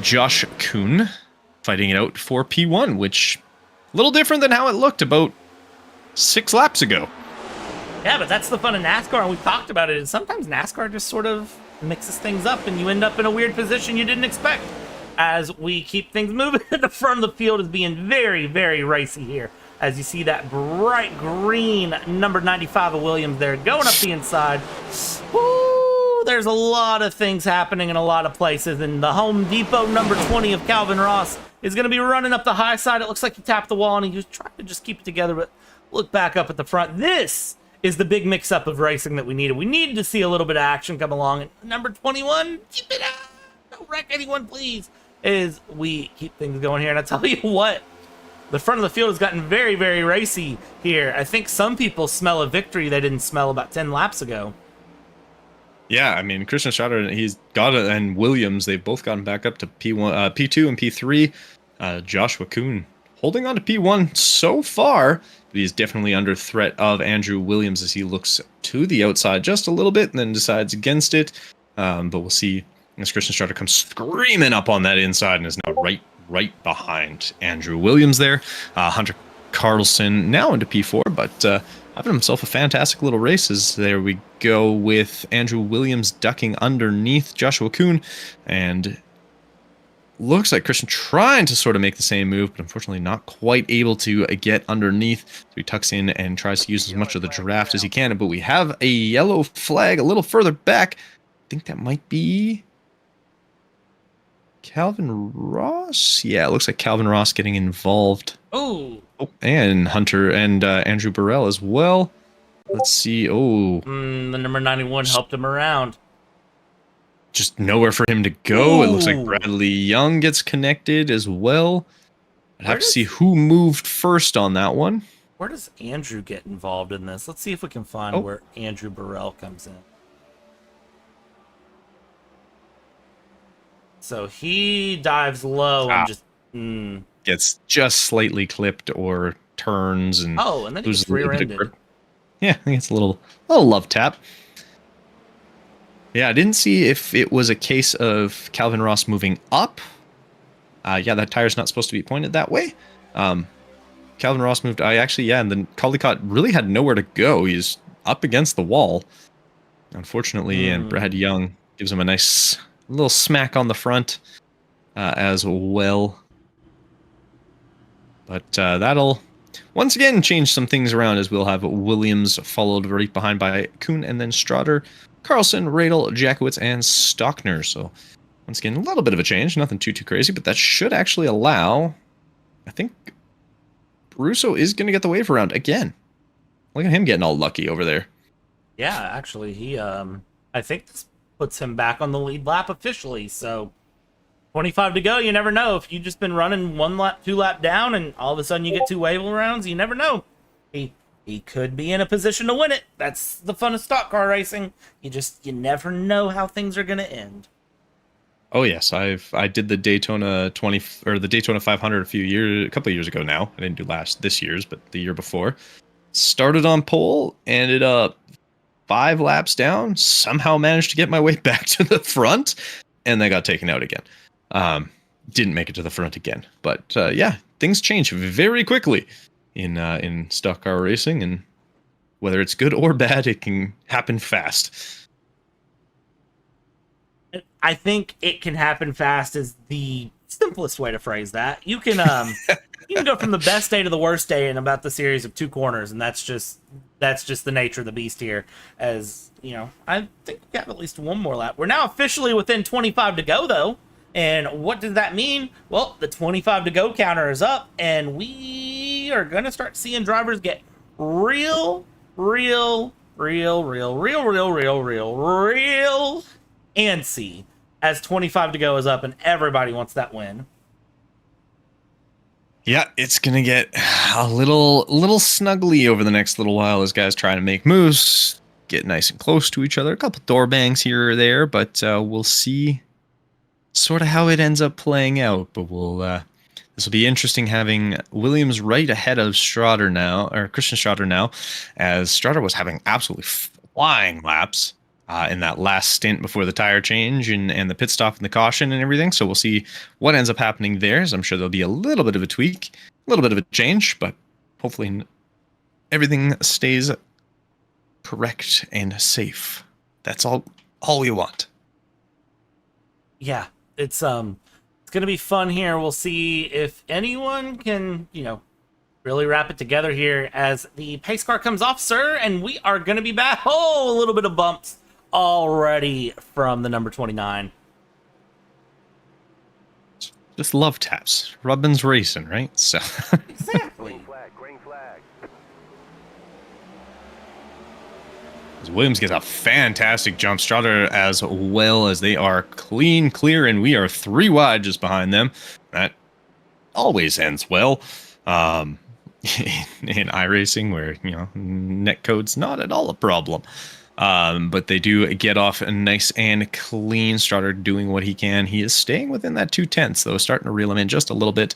Josh Kuhn fighting it out for P1, which a little different than how it looked about 6 laps ago. Yeah, but that's the fun of NASCAR, and we've talked about it. And sometimes NASCAR just sort of mixes things up, and you end up in a weird position you didn't expect. As we keep things moving, the front of the field is being very, very racy here. As you see that bright green number 95 of Williams there going up the inside. Woo! There's a lot of things happening in a lot of places, and the Home Depot number 20 of Calvin Ross is going to be running up the high side. It looks like he tapped the wall, and he was trying to just keep it together, but look back up at the front. This is the big mix-up of racing that we needed. We needed to see a little bit of action come along. And number 21, keep it up. Don't wreck anyone, please, as we keep things going here. And I tell you what, the front of the field has gotten very, very racy here. I think some people smell a victory they didn't smell about 10 laps ago. Yeah, I mean, Christian Strader, he's got it, and Williams, they've both gotten back up to P1, P2 and P3. Joshua Kuhn holding on to P1 so far, but he's definitely under threat of Andrew Williams as he looks to the outside just a little bit and then decides against it. But we'll see as Christian Strader comes screaming up on that inside and is now right behind Andrew Williams there. Hunter Carlson now into P4, but having himself a fantastic little race as there we go with Andrew Williams ducking underneath Joshua Kuhn, and looks like Christian trying to sort of make the same move, but unfortunately not quite able to get underneath. So he tucks in and tries to use as much of the draft as he can, but we have a yellow flag a little further back. I think that might be Calvin Ross. Yeah, it looks like Calvin Ross getting involved. Oh, and Hunter and Andrew Burrell as well. Let's see. The number 91 helped him around. Just nowhere for him to go. Ooh. It looks like Bradley Young gets connected as well. I'd have to see who moved first on that one. Where does Andrew get involved in this? Let's see if we can find where Andrew Burrell comes in. So he dives low and just gets just slightly clipped or turns and and then he gets rear-ended. Yeah, I think it's a little love tap. Yeah, I didn't see if it was a case of Calvin Ross moving up. That tire's not supposed to be pointed that way. Calvin Ross moved. And then Collicott really had nowhere to go. He's up against the wall, unfortunately, and Brad Young gives him a nice little smack on the front as well. But that'll once again change some things around, as we'll have Williams followed right behind by Kuhn, and then Strader, Carlson, Radel, Jackowitz, and Stockner. So Once again, a little bit of a change, nothing too crazy, but that should actually allow, I think, Russo is going to get the wave around again. Look at him getting all lucky over there. Yeah, actually, he I think this puts him back on the lead lap officially. So 25 to go. You never know. If you've just been running 1 lap, 2 lap down, and all of a sudden you get 2 wave rounds, you never know. He could be in a position to win it. That's the fun of stock car racing. You never know how things are going to end. Oh yes, I did the Daytona 20 or the Daytona 500 a couple of years ago now. I didn't do this year's, but the year before. Started on pole, ended up 5 laps down, somehow managed to get my way back to the front, and then got taken out again. Didn't make it to the front again. But yeah, things change very quickly in stock car racing, and whether it's good or bad, it can happen fast. I think it can happen fast is the simplest way to phrase that. You can you can go from the best day to the worst day in about the series of 2 corners, and that's just the nature of the beast here. As you know, I think we have at least 1 more lap. We're now officially within 25 to go, though. And what does that mean? Well, the 25 to go counter is up, and we are gonna start seeing drivers get real antsy as 25 to go is up, and everybody wants that win. Yeah, it's gonna get a little snuggly over the next little while as guys try to make moves, get nice and close to each other. A couple door bangs here or there, but we'll see sort of how it ends up playing out. But this will be interesting having Williams right ahead of Strader now, or Christian Strader now, as Strader was having absolutely flying laps in that last stint before the tire change and the pit stop and the caution and everything. So we'll see what ends up happening there. As I'm sure there'll be a little bit of a tweak, a little bit of a change, but hopefully everything stays correct and safe. That's all we want. Yeah, it's gonna be fun here. We'll see if anyone can, really wrap it together here as the pace car comes off, sir, and we are gonna be back. Oh, a little bit of bumps already from the number 29. Just love taps. Rubbin's racing, right? So Exactly. Green flag. Williams gets a fantastic jump. Strader as well, as they are clean clear, and we are 3 wide just behind them. That always ends well. In iRacing, where net code's not at all a problem. But they do get off nice and clean. Strader doing what he can. He is staying within that 2/10, though, starting to reel him in just a little bit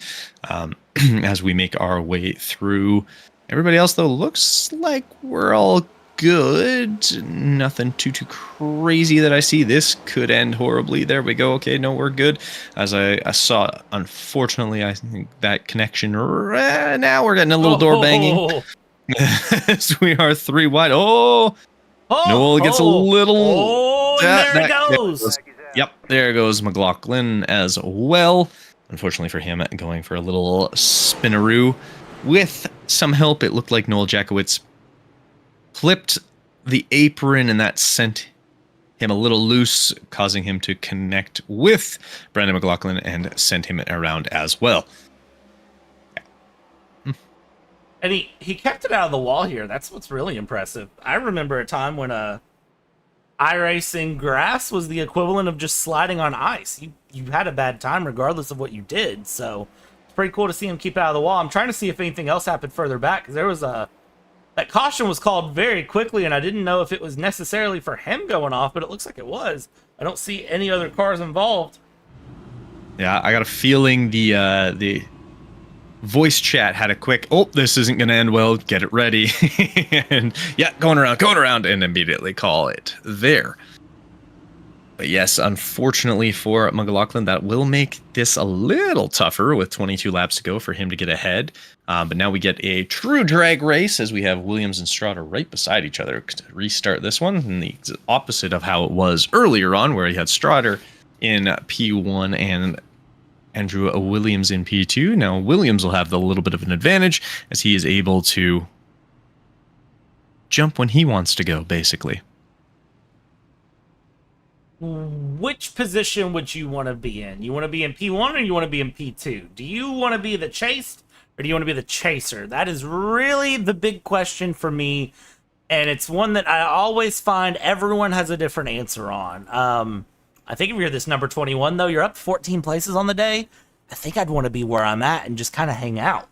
as we make our way through. Everybody else, though, looks like we're all good. Nothing too crazy that I see. This could end horribly. There we go. Okay, no, we're good. As I saw, unfortunately, I think that connection. Now we're getting a little door banging. As we are 3 wide. Noel gets a little. There it goes. Yep, there goes McLaughlin as well. Unfortunately for him, going for a little spinaroo. With some help, it looked like Noel Jackowitz flipped the apron, and that sent him a little loose, causing him to connect with Brandon McLaughlin and send him around as well. And he kept it out of the wall here. That's what's really impressive. I remember a time when iRacing grass was the equivalent of just sliding on ice. You had a bad time regardless of what you did. So it's pretty cool to see him keep it out of the wall. I'm trying to see if anything else happened further back, because there was that caution was called very quickly, and I didn't know if it was necessarily for him going off, but it looks like it was. I don't see any other cars involved. Yeah, I got a feeling the voice chat had a quick, this isn't going to end well, get it ready. And yeah, going around, and immediately call it there. But yes, unfortunately for McLaughlin, that will make this a little tougher with 22 laps to go for him to get ahead. But now we get a true drag race as we have Williams and Strader right beside each other to restart this one. And the opposite of how it was earlier on, where he had Strader in P1 and Andrew Williams in P2. Now Williams will have the little bit of an advantage as he is able to jump when he wants to go, basically. which position would you want to be in? You want to be in P1 or you want to be in P2? Do you want to be the chased or do you want to be the chaser? That is really the big question for me, and it's one that I always find everyone has a different answer on. I think if you're this number 21, though, you're up 14 places on the day. I think I'd want to be where I'm at and just kind of hang out.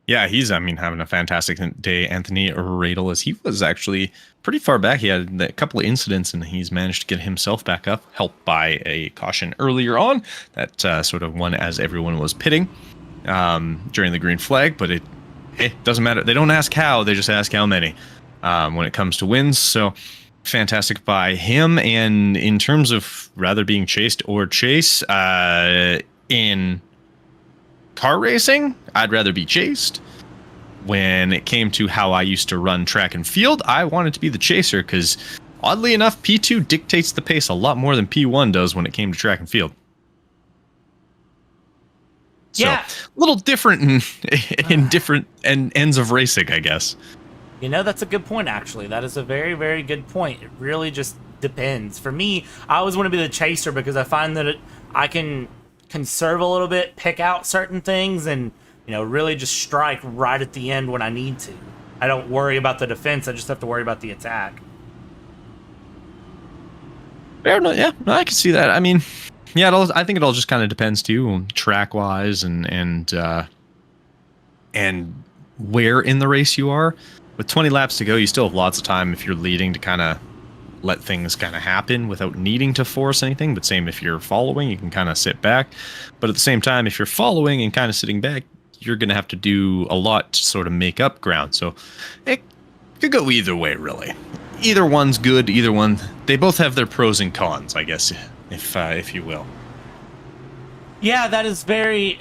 Yeah, he's, having a fantastic day, Anthony Radel, as he was actually pretty far back. He had a couple of incidents, and he's managed to get himself back up, helped by a caution earlier on. That sort of won as everyone was pitting during the green flag, but it doesn't matter. They don't ask how, they just ask how many when it comes to wins. So fantastic by him. And in terms of rather being chased or chase, in car racing, I'd rather be chased. When it came to how I used to run track and field, I wanted to be the chaser because, oddly enough, P2 dictates the pace a lot more than P1 does when it came to track and field. Yeah. So, a little different in different ends of racing, I guess. You know, that's a good point, actually. That is a very, very good point. It really just depends. For me, I always want to be the chaser because I find that I can conserve a little bit, pick out certain things, and really just strike right at the end when I need to. I don't worry about the defense. I just have to worry about the attack. Fair enough. Yeah, I can see that. I mean, yeah, I think it all just kind of depends too, track wise and where in the race you are. With 20 laps to go, you still have lots of time if you're leading to kind of let things kind of happen without needing to force anything. But same if you're following, you can kind of sit back. But at the same time, if you're following and kind of sitting back, you're going to have to do a lot to sort of make up ground. So it could go either way, really. Either one's good, either one. They both have their pros and cons, I guess, if you will. Yeah, that is very,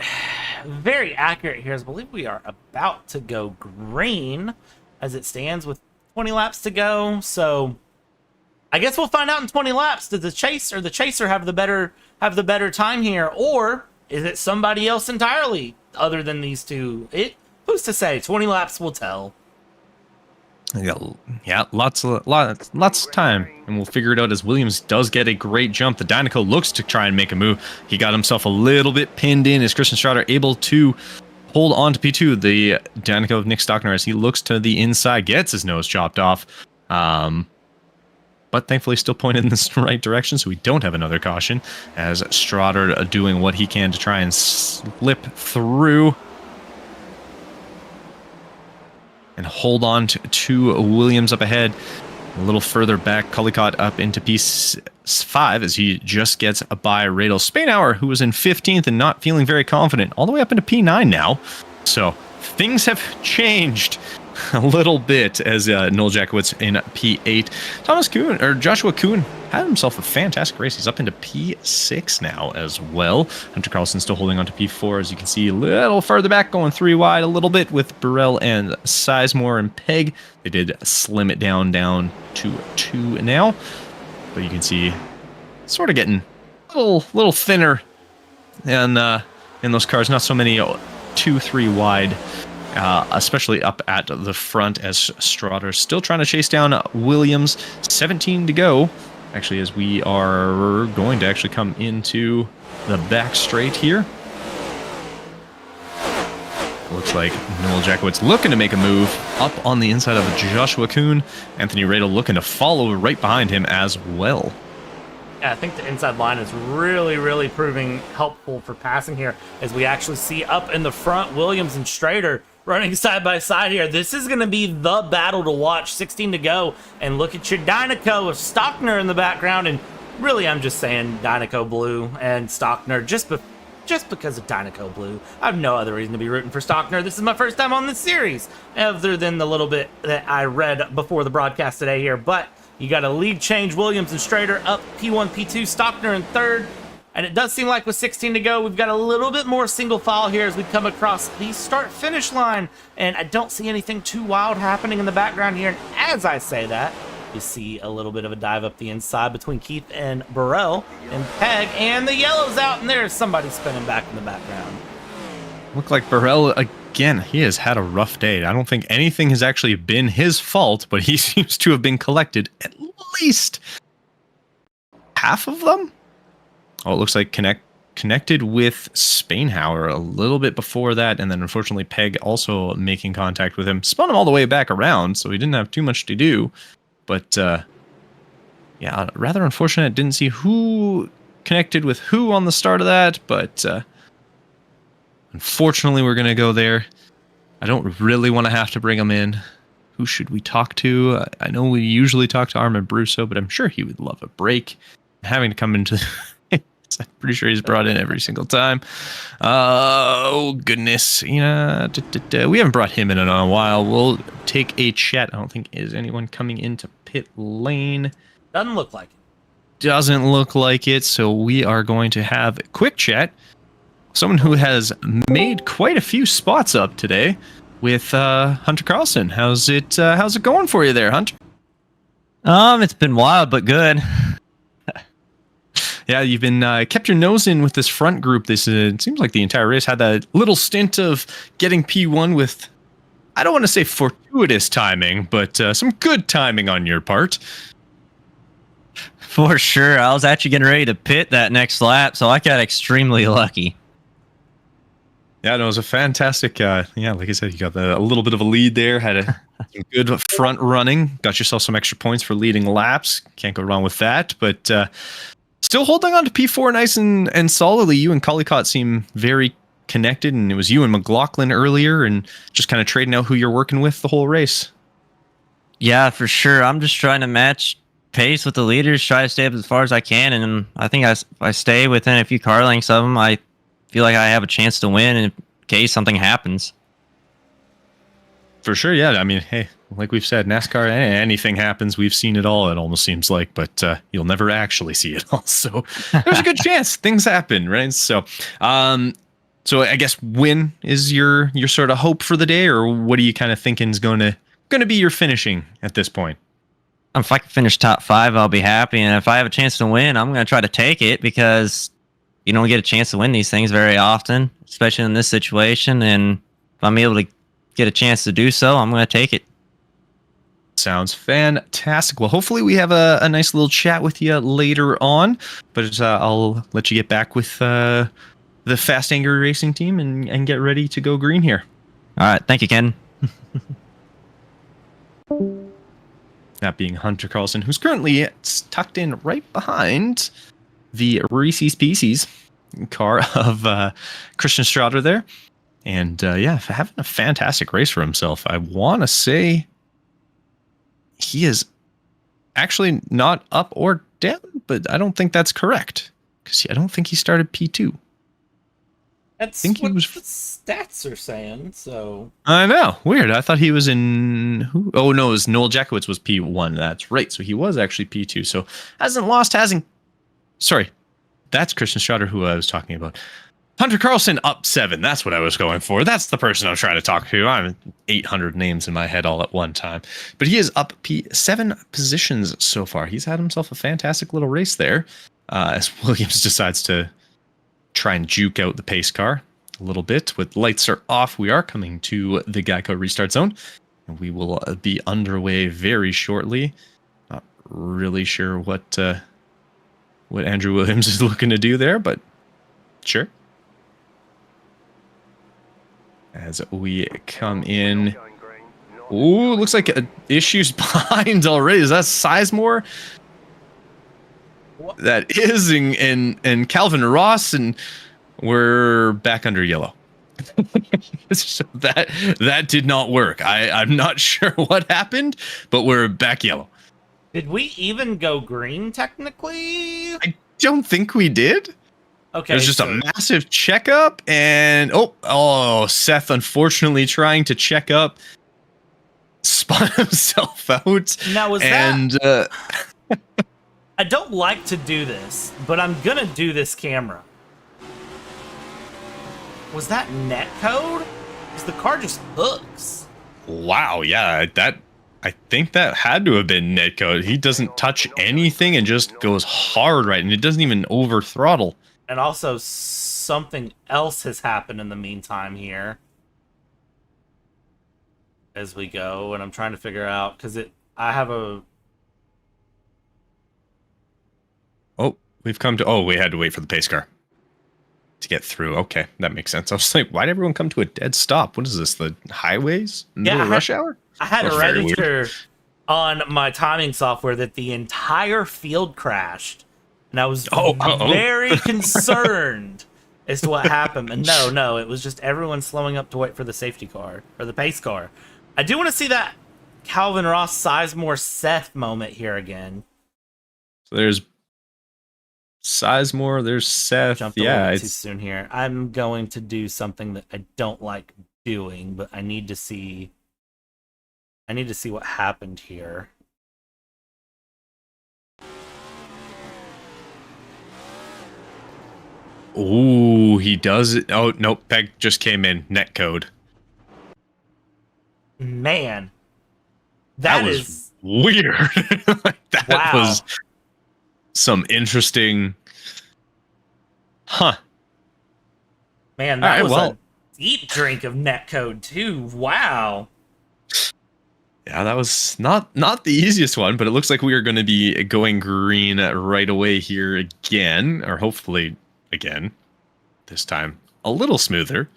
very accurate here. I believe we are about to go green as it stands with 20 laps to go. So I guess we'll find out in 20 laps. Did the chaser have the better time here, or is it somebody else entirely other than these two? Who's to say? 20 laps will tell. Yeah, lots of time, and we'll figure it out as Williams does get a great jump. The Dynaco looks to try and make a move. He got himself a little bit pinned in. Is Christian Strader able to hold on to P2? The Dynaco of Nick Stockner, as he looks to the inside, gets his nose chopped off. But thankfully still pointed in the right direction, so we don't have another caution, as Strader doing what he can to try and slip through and hold on to Williams up ahead. A little further back, Cullicott up into P5 as he just gets by Radel Spainhour, who was in 15th and not feeling very confident, all the way up into P9 now. So things have changed a little bit as Noel Jackowitz in P8. Joshua Kuhn had himself a fantastic race. He's up into P6 now as well. Hunter Carlson still holding on to P4, as you can see a little further back, going 3 wide a little bit with Burrell and Sizemore and Pegg. They did slim it down to 2 now, but you can see sort of getting a little thinner in those cars. Not so many 2-3 wide. Especially up at the front, as Strader still trying to chase down Williams. 17 to go, actually, as we are going to actually come into the back straight here. Looks like Noel Jackowitz looking to make a move up on the inside of Joshua Kuhn. Anthony Radel looking to follow right behind him as well. Yeah, I think the inside line is really, really proving helpful for passing here, as we actually see up in the front Williams and Strader running side by side here. This is going to be the battle to watch. 16 to go, and look at your Dynaco with Stockner in the background. And really, I'm just saying Dynaco Blue and Stockner just because of Dynaco Blue. I have no other reason to be rooting for Stockner. This is my first time on this series, other than the little bit that I read before the broadcast today here. But you got a lead change. Williams and Strader up P1, P2, Stockner in third. And it does seem like with 16 to go, we've got a little bit more single file here as we come across the start-finish line. And I don't see anything too wild happening in the background here. And as I say that, you see a little bit of a dive up the inside between Keith and Burrell and Pegg. And the yellow's out, and there's somebody spinning back in the background. Look like Burrell, again, he has had a rough day. I don't think anything has actually been his fault, but he seems to have been collected at least half of them. Oh, it looks like connected with Spainhauer a little bit before that, and then unfortunately Peg also making contact with him. Spun him all the way back around, so he didn't have too much to do. But yeah, rather unfortunate. Didn't see who connected with who on the start of that, but unfortunately we're going to go there. I don't really want to have to bring him in. Who should we talk to? I know we usually talk to Armin Brusso, but I'm sure he would love a break. Having to come into... I'm pretty sure he's brought in every single time. Oh, goodness. Yeah, we haven't brought him in a while. We'll take a chat. I don't think is anyone coming into pit lane. Doesn't look like it. Doesn't look like it, so we are going to have a quick chat. Someone who has made quite a few spots up today with Hunter Carlson. How's it going for you there, Hunter? It's been wild but good. Yeah, you've been kept your nose in with this front group. This it seems like the entire race had that little stint of getting P1 with, I don't want to say fortuitous timing, but some good timing on your part. For sure. I was actually getting ready to pit that next lap, so I got extremely lucky. Yeah, no, it was a fantastic, like I said, you got a little bit of a lead there, had some good front running, got yourself some extra points for leading laps. Can't go wrong with that, but still holding on to P4 nice and solidly. You and Collicott seem very connected, and it was you and McLaughlin earlier, and just kind of trading out who you're working with the whole race. Yeah, for sure. I'm just trying to match pace with the leaders, try to stay up as far as I can, and I think if I stay within a few car lengths of them, I feel like I have a chance to win in case something happens. For sure, yeah. I mean, hey, like we've said, NASCAR, anything happens. We've seen it all, it almost seems like, but you'll never actually see it all. So there's a good chance things happen, right? So so I guess win is your sort of hope for the day, or what are you kind of thinking is going to be your finishing at this point? If I can finish top 5, I'll be happy, and if I have a chance to win, I'm going to try to take it, because you don't get a chance to win these things very often, especially in this situation, and if I'm able to get a chance to do so, I'm going to take it. Sounds fantastic. Well, hopefully we have a nice little chat with you later on, but I'll let you get back with the Fast Angry Racing team and get ready to go green here. All right. Thank you, Ken. That being Hunter Carlson, who's currently tucked in right behind the Reese's Pieces car of Christian Strader there. And having a fantastic race for himself. I want to say he is actually not up or down, but I don't think that's correct, because I don't think he started P2. That's think what he was... the stats are saying, so... I know. Weird. I thought he was in... Who? Oh, no, it was Noel Jackowitz was P1. That's right. So he was actually P2. So Sorry. That's Christian Strader who I was talking about. Hunter Carlson up 7. That's what I was going for. That's the person I'm trying to talk to. I'm 800 names in my head all at one time. But he is up P7 positions so far. He's had himself a fantastic little race there, as Williams decides to try and juke out the pace car a little bit. With lights are off, we are coming to the Geico restart zone, and we will be underway very shortly. Not really sure what Andrew Williams is looking to do there, but sure. As we come in. Ooh, looks like issues behind already. Is that Sizemore? What? That is in Calvin Ross, and we're back under yellow. So that did not work. I'm not sure what happened, but we're back yellow. Did we even go green, technically? I don't think we did. Okay. It was just a massive checkup, and Seth, unfortunately, trying to check up, spun himself out. Now, was that? I don't like to do this, but I'm gonna do this camera. Was that net code? Because the car just hooks. Wow, yeah, I think that had to have been netcode. He doesn't touch anything and just goes hard right, and it doesn't even over throttle. And also, something else has happened in the meantime here. As we go, and I'm trying to figure out, because I have a... Oh, we've come to. Oh, we had to wait for the pace car to get through. Okay, that makes sense. I was like, why did everyone come to a dead stop? What is this? The highways? Yeah, Rush hour? I had to That's very weird. register on my timing software that the entire field crashed, and I was very concerned as to what happened. And no, it was just everyone slowing up to wait for the safety car or the pace car. I do want to see that Calvin Ross Sizemore Seth moment here again. So there's Sizemore, there's Seth. Jumped a little bit too soon here. I'm going to do something that I don't like doing, but I need to see what happened here. Ooh, he does it. Oh, nope. Peg just came in. Netcode. Man. That was weird. That was some interesting. Huh. Man, that was a deep drink of netcode too. Wow. Yeah, that was not the easiest one, but it looks like we are going to be going green right away here again, or hopefully again. This time a little smoother.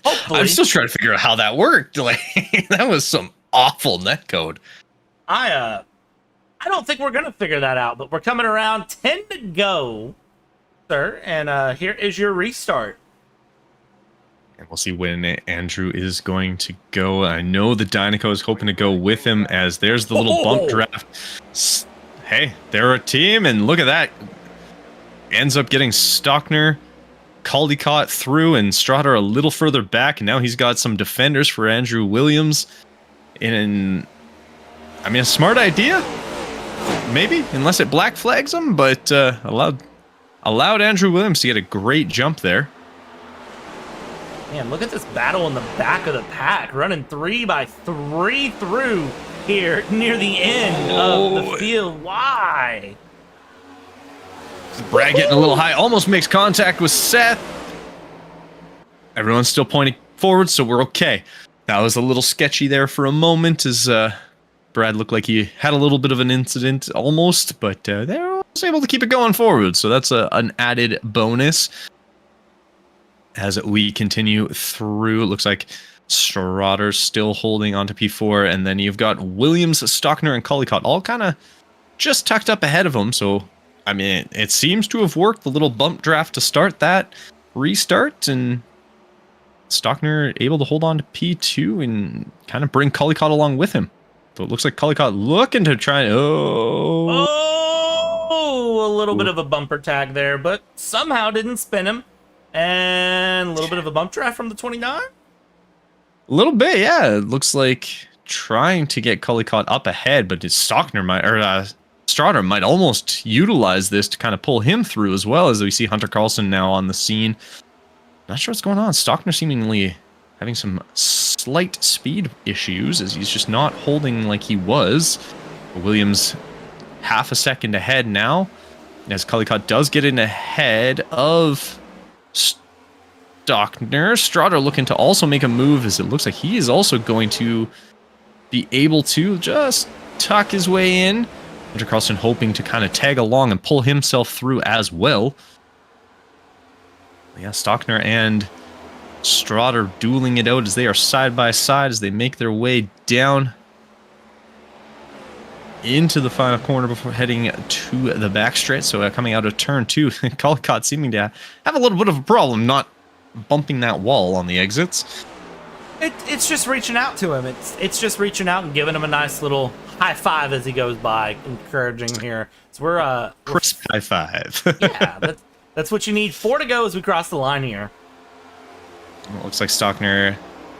Hopefully. I'm still trying to figure out how that worked. Like that was some awful netcode. I don't think we're gonna figure that out, but we're coming around 10 to go, sir, and here is your restart. And we'll see when Andrew is going to go. I know the Dynaco is hoping to go with him as there's the little bump draft. Hey, they're a team, and look at that. Ends up getting Stockner, Caldicott through, and Strader a little further back, and now he's got some defenders for Andrew Williams. A smart idea, maybe, unless it black flags him, but allowed Andrew Williams to get a great jump there. Man, look at this battle in the back of the pack, running 3x3 through here near the end of the field. Why? Brad getting a little high, almost makes contact with Seth. Everyone's still pointing forward, so we're okay. That was a little sketchy there for a moment as Brad looked like he had a little bit of an incident almost, but they were able to keep it going forward, so that's an added bonus. As we continue through, it looks like Strader's still holding onto P4, and then you've got Williams, Stockner, and Caldicott all kind of just tucked up ahead of him, so I mean, it seems to have worked, the little bump draft to start that restart, and Stockner able to hold on to P2 and kind of bring Caldicott along with him. So it looks like Caldicott looking to try. A little bit of a bumper tag there, but somehow didn't spin him. And a little bit of a bump draft from the 29? A little bit, yeah. It looks like trying to get Caldicott up ahead, but Stockner might, or Strader might almost utilize this to kind of pull him through as well, as we see Hunter Carlson now on the scene. Not sure what's going on. Stockner seemingly having some slight speed issues as he's just not holding like he was. Williams half a second ahead now, as Caldicott does get in ahead of Stockner. Strader looking to also make a move, as it looks like he is also going to be able to just tuck his way in. Hunter Carlson hoping to kind of tag along and pull himself through as well. Yeah, Stockner and Strader dueling it out as they are side by side as they make their way down into the final corner before heading to the back straight. So coming out of turn 2, Caldicott seeming to have a little bit of a problem not bumping that wall on the exits. It's just reaching out to him. It's just reaching out and giving him a nice little high five as he goes by, encouraging him here. So we're crisp high five. Yeah, that's what you need. 4 to go as we cross the line here. Well, it looks like Stockner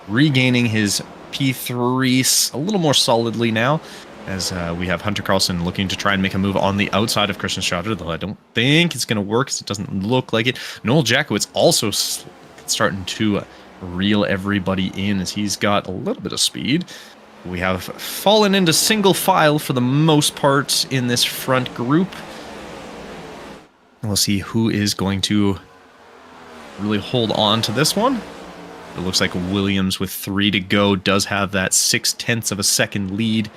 regaining his P3 a little more solidly now, as we have Hunter Carlson looking to try and make a move on the outside of Christian Strader, though I don't think it's going to work, because it doesn't look like it. Noel Jackowitz also starting to reel everybody in, as he's got a little bit of speed. We have fallen into single file for the most part in this front group. We'll see who is going to really hold on to this one. It looks like Williams, with 3 to go, does have that 0.6 of a second lead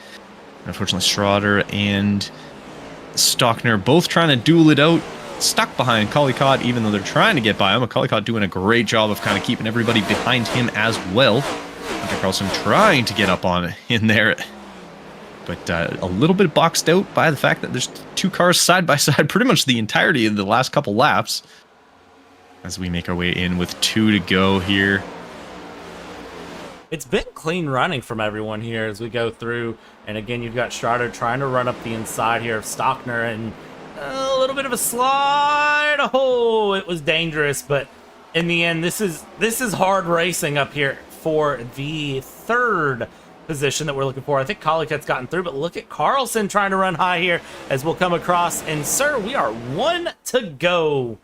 Unfortunately, Schroeder and Stockner both trying to duel it out. Stuck behind Collicott, even though they're trying to get by him. Collicott doing a great job of kind of keeping everybody behind him as well. Hunter Carlson trying to get up on in there. But a little bit boxed out by the fact that there's two cars side by side pretty much the entirety of the last couple laps. As we make our way in with 2 to go here. It's been clean running from everyone here as we go through. And again, you've got Schroeder trying to run up the inside here of Stockner, and a little bit of a slide. Oh, it was dangerous, but in the end, this is hard racing up here for the 3rd position that we're looking for. I think Collicott's gotten through, but look at Carlson trying to run high here as we'll come across. And sir, we are 1 to go.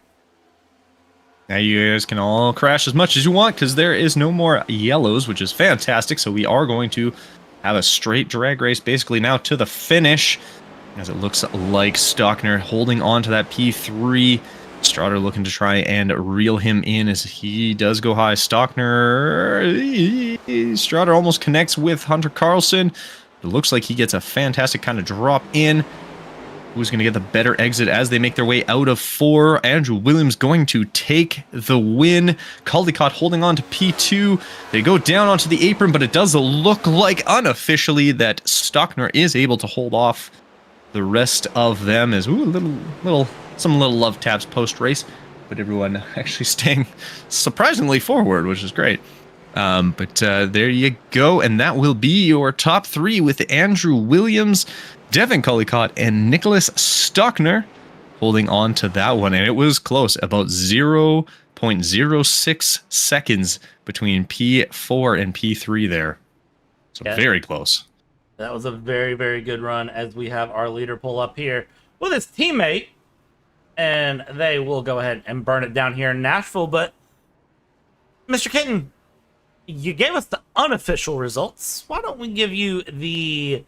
Now you guys can all crash as much as you want because there is no more yellows, which is fantastic. So we are going to have a straight drag race basically now to the finish, as it looks like Stockner holding on to that P3. Schroeder looking to try and reel him in as he does go high. Stockner, Schroeder almost connects with Hunter Carlson. It looks like he gets a fantastic kind of drop in. Who's going to get the better exit as they make their way out of 4? Andrew Williams going to take the win. Caldicott holding on to P2. They go down onto the apron, but it does look like unofficially that Stockner is able to hold off the rest of them as some little love taps post race, but everyone actually staying surprisingly forward, which is great. But there you go, and that will be your top 3 with Andrew Williams, Devin Collicott, and Nicholas Stockner holding on to that one. And it was close, about 0.06 seconds between P4 and P3 there. So yeah, very close. That was a very, very good run as we have our leader pull up here with his teammate. And they will go ahead and burn it down here in Nashville. But, Mr. Kenton, you gave us the unofficial results. Why don't we give you the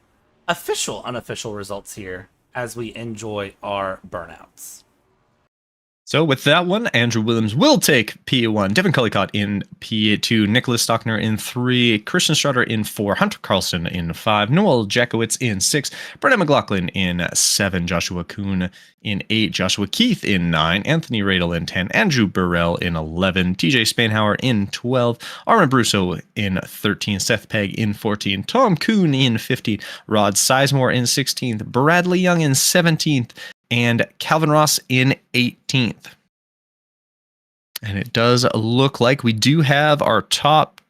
official unofficial results here as we enjoy our burnouts? So with that one, Andrew Williams will take P1, Devin Collicott in P2, Nicholas Stockner in 3, Christian Schroeder in 4, Hunter Carlson in 5, Noel Jackowitz in 6, Brendan McLaughlin in 7, Joshua Kuhn in 8, Joshua Keith in 9, Anthony Radel in 10, Andrew Burrell in 11, TJ Spanhauer in 12, Armin Brusso in 13, Seth Pegg in 14, Tom Kuhn in 15, Rod Sizemore in 16th, Bradley Young in 17th, and Calvin Ross in 18th. And it does look like we do have our top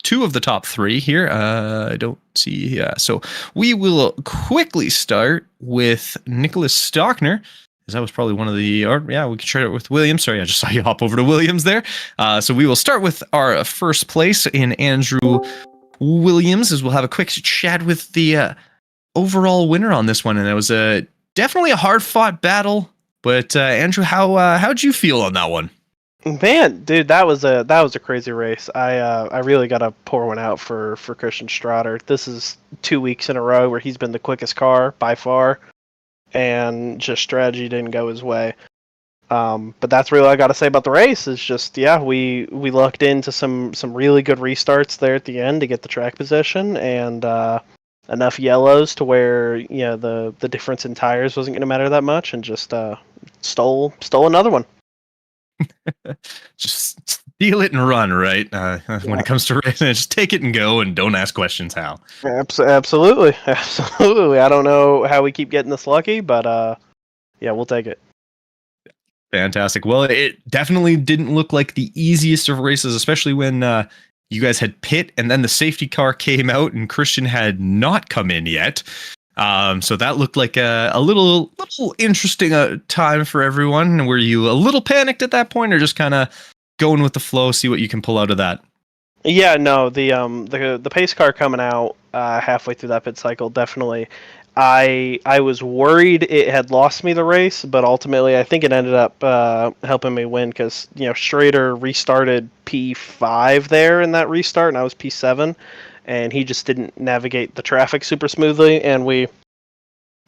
2 of the top 3 here. I don't see. Yeah. So we will quickly start with Nicholas Stockner, because that was probably one of the, or yeah, we could try it with Williams. Sorry, I just saw you hop over to Williams there. So we will start with our first place in Andrew Williams, as we'll have a quick chat with the overall winner on this one. And it was definitely a hard-fought battle, but Andrew, how'd you feel on that one? Man, dude, that was a crazy race. I really gotta pour one out for Christian Schroeder. This is 2 weeks in a row where he's been the quickest car by far, and just strategy didn't go his way. But that's really all I gotta say about the race. Is just we lucked into some really good restarts there at the end to get the track position, and enough yellows to where the difference in tires wasn't going to matter that much, and just stole another one. Just steal it and run, right? When it comes to racing, just take it and go, and don't ask questions how. Absolutely. I don't know how we keep getting this lucky, but yeah, we'll take it. Fantastic. Well, it definitely didn't look like the easiest of races, especially when you guys had pit and then the safety car came out and Christian had not come in yet. So that looked like a little interesting time for everyone. Were you a little panicked at that point, or just kind of going with the flow, see what you can pull out of that? Yeah, no, the pace car coming out halfway through that pit cycle, definitely. I was worried it had lost me the race, but ultimately I think it ended up helping me win, because Schrader restarted P5 there in that restart, and I was P7, and he just didn't navigate the traffic super smoothly, and we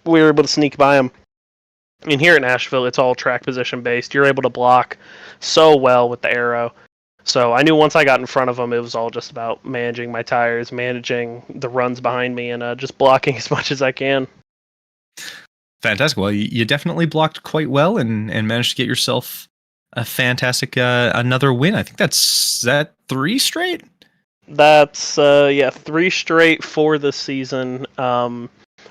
were able to sneak by him. And here in Nashville, it's all track position based. You're able to block so well with the arrow. So I knew once I got in front of them, it was all just about managing my tires, managing the runs behind me, and just blocking as much as I can. Fantastic. Well, you definitely blocked quite well and managed to get yourself a fantastic another win. I think is that 3 straight. That's 3 straight for the season.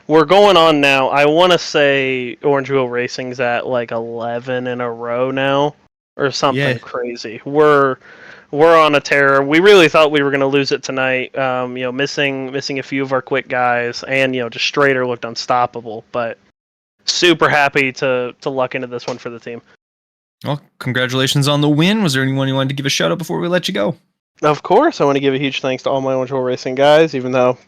We're going on now. I want to say Orange Wheel Racing's at like 11 in a row now, or something crazy. We're on a tear. We really thought we were going to lose it tonight. Missing a few of our quick guys, and just Strader looked unstoppable. But super happy to luck into this one for the team. Well, congratulations on the win. Was there anyone you wanted to give a shout out before we let you go? Of course, I want to give a huge thanks to all my Orange Wheel Racing guys, even though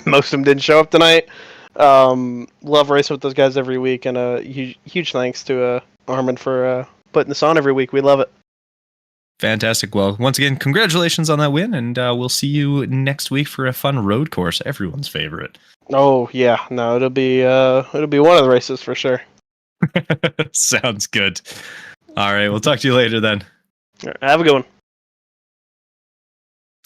most of them didn't show up tonight. Love racing with those guys every week, and a huge thanks to Armin for putting this on every week. We love it. Fantastic. Well, once again, congratulations on that win, and we'll see you next week for a fun road course, everyone's favorite. Oh yeah, no, it'll be one of the races for sure. Sounds good. All right, we'll talk to you later then. All right, have a good one.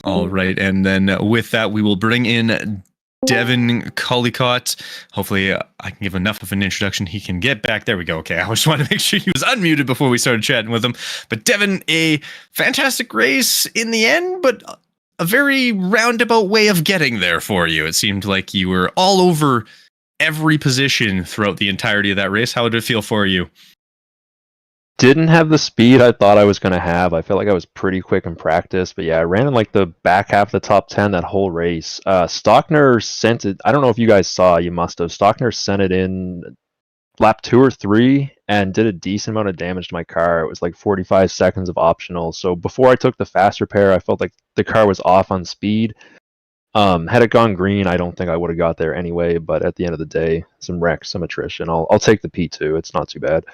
All right, and then with that, we will bring in Devin Collicott. Hopefully, I can give enough of an introduction he can get back. There we go. Okay, I just wanted to make sure he was unmuted before we started chatting with him. But Devin, a fantastic race in the end, but a very roundabout way of getting there for you. It seemed like you were all over every position throughout the entirety of that race. How did it feel for you? Didn't have the speed I thought I was going to have. I felt like I was pretty quick in practice, but yeah, I ran in like the back half of the top 10 that whole race. Stockner sent it. I don't know if you guys saw, you must have. Stockner sent it in lap 2 or 3 and did a decent amount of damage to my car. It was like 45 seconds of optional. So before I took the fast repair, I felt like the car was off on speed. Had it gone green, I don't think I would have got there anyway, but at the end of the day, some wrecks, some attrition. I'll take the P2. It's not too bad.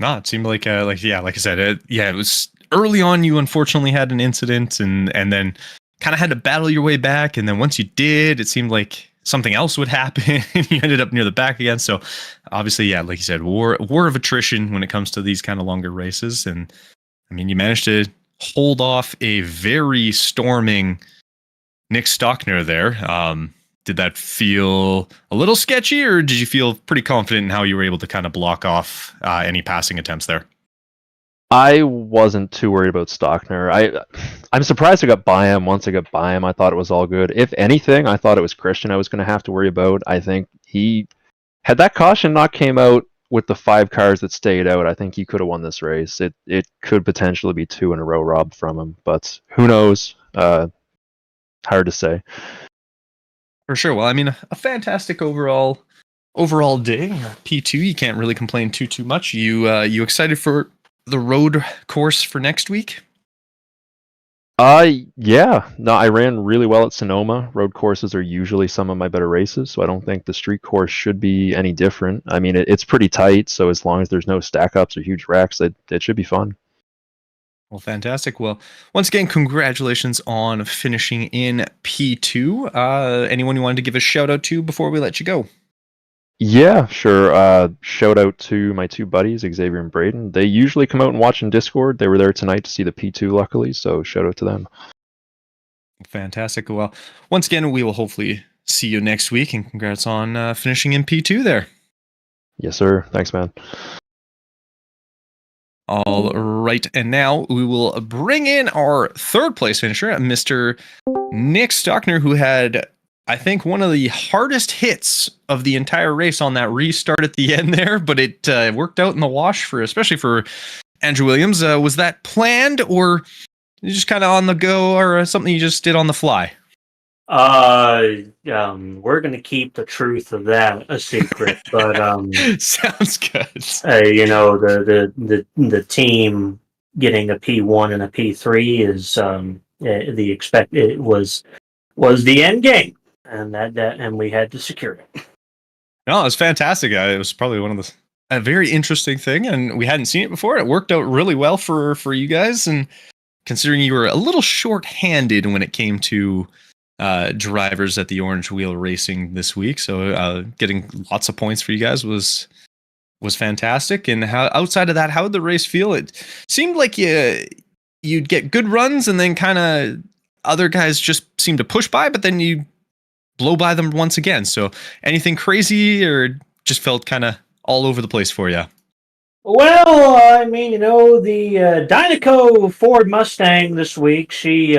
No, it seemed like I said, it was early on. You unfortunately had an incident, and then kind of had to battle your way back. And then once you did, it seemed like something else would happen. You ended up near the back again. So obviously, yeah, like you said, war of attrition when it comes to these kind of longer races. And I mean, you managed to hold off a very storming Nick Stockner there. Did that feel a little sketchy, or did you feel pretty confident in how you were able to kind of block off any passing attempts there? I wasn't too worried about Stockner. I'm surprised I got by him. Once I got by him, I thought it was all good. If anything, I thought it was Christian I was going to have to worry about. I think he had that caution not came out with the 5 cars that stayed out. I think he could have won this race. It could potentially be 2 in a row robbed from him, but who knows? Hard to say. For sure. Well, I mean, a fantastic overall day. P2, you can't really complain too much. You excited for the road course for next week? Yeah. No, I ran really well at Sonoma. Road courses are usually some of my better races, so I don't think the street course should be any different. I mean, it's pretty tight, so as long as there's no stack ups or huge wrecks, it should be fun. Well, fantastic. Well, once again, congratulations on finishing in P2. Anyone you wanted to give a shout out to before we let you go? Yeah, sure. Shout out to my 2 buddies, Xavier and Braden. They usually come out and watch in Discord. They were there tonight to see the P2, luckily, so shout out to them. Fantastic. Well, once again, we will hopefully see you next week, and congrats on finishing in P2 there. Yes, sir. Thanks, man. All right, and now we will bring in our 3rd place finisher, Mr. Nick Stockner, who had, I think, one of the hardest hits of the entire race on that restart at the end there, but it worked out in the wash especially for Andrew Williams. Was that planned, or just kind of on the go, or something you just did on the fly? We're gonna keep the truth of that a secret, but sounds good. The team getting a P1 and a P3 is it was the end game, and and we had to secure it. No, it was fantastic. It was probably a very interesting thing, and we hadn't seen it before. It worked out really well for you guys, and considering you were a little short-handed when it came to drivers at the Orange Wheel Racing this week, so getting lots of points for you guys was fantastic. And outside of that, how did the race feel? It seemed like you you'd get good runs, and then kind of other guys just seem to push by, but then you blow by them once again. So anything crazy, or just felt kind of all over the place for you? Well, I mean, the Dynaco Ford Mustang this week, it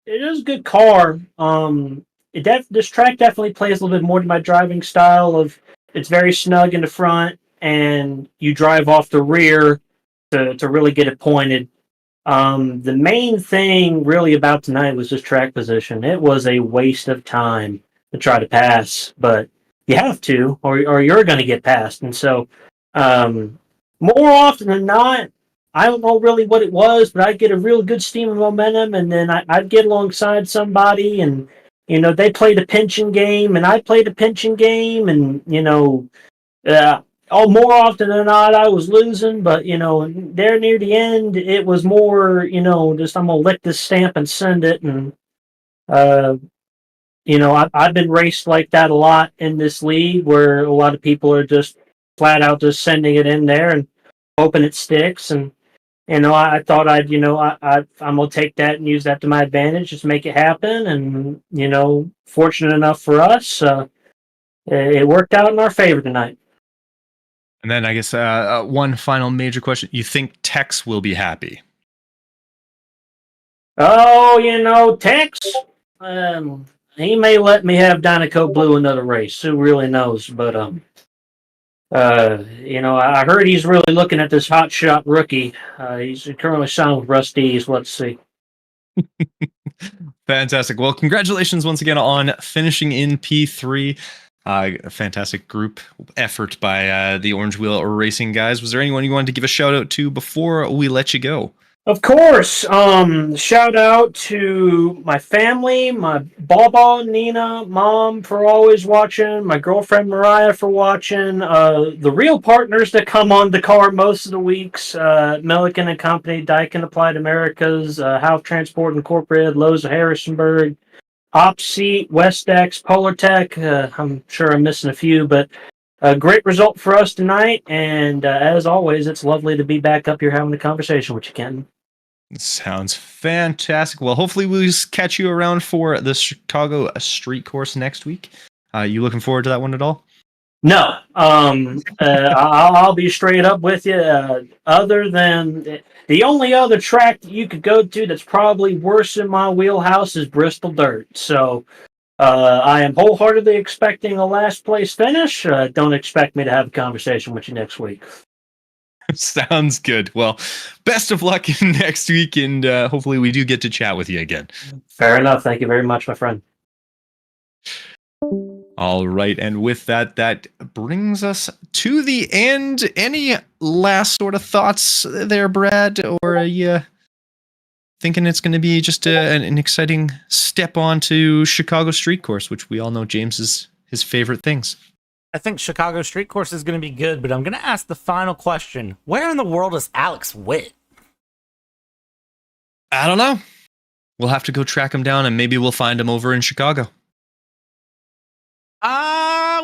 is a good car. This track definitely plays a little bit more to my driving style of it's very snug in the front, and you drive off the rear to really get it pointed. The main thing really about tonight was just track position. It was a waste of time to try to pass, but you have to, or you're going to get passed. And so, more often than not, I don't know really what it was, but I'd get a real good steam of momentum, and then I'd get alongside somebody, and they played a pinching game, and I played a pinching game, and more often than not, I was losing, but there near the end, it was more just I'm gonna lick this stamp and send it, and I've been raced like that a lot in this league, where a lot of people are just flat out just sending it in there and hoping it sticks, and I thought I'm gonna take that and use that to my advantage, just make it happen, and fortunate enough for us, it worked out in our favor tonight. And then I guess one final major question: you think Tex will be happy? Oh, Tex, he may let me have Dynaco Blue another race. Who really knows? But I heard he's really looking at this hot shot rookie. He's currently signed with Rusty's. Let's see. Fantastic. Well, congratulations once again on finishing in P3. A fantastic group effort by the Orange Wheel Racing guys. Was there anyone you wanted to give a shout out to before we let you go? Of course. Shout out to my family, my Baba, Nina, Mom for always watching, my girlfriend Mariah for watching, the real partners that come on the car most of the weeks, Milliken and Company, Daikin Applied Americas, Half Transport Incorporated, Lowe's of Harrisonburg, Opseat, Westex, Polartech. I'm sure I'm missing a few, but a great result for us tonight. And as always, it's lovely to be back up here having a conversation with you, Kenton. Sounds fantastic. Well, hopefully we'll just catch you around for the Chicago Street Course next week. You looking forward to that one at all? No. I'll be straight up with you. Other than the only other track that you could go to that's probably worse in my wheelhouse is Bristol Dirt. So I am wholeheartedly expecting a last place finish. Don't expect me to have a conversation with you next week. Sounds good. Well, best of luck next week, and hopefully we do get to chat with you again. Fair enough. Thank you very much, my friend. All right, and with that brings us to the end. Any last sort of thoughts there, Brad? Or are you thinking it's going to be just an exciting step on to Chicago Street Course, which we all know James is his favorite things? I think Chicago Street Course is going to be good, but I'm going to ask the final question. Where in the world is Alex Witt? I don't know. We'll have to go track him down, and maybe we'll find him over in Chicago.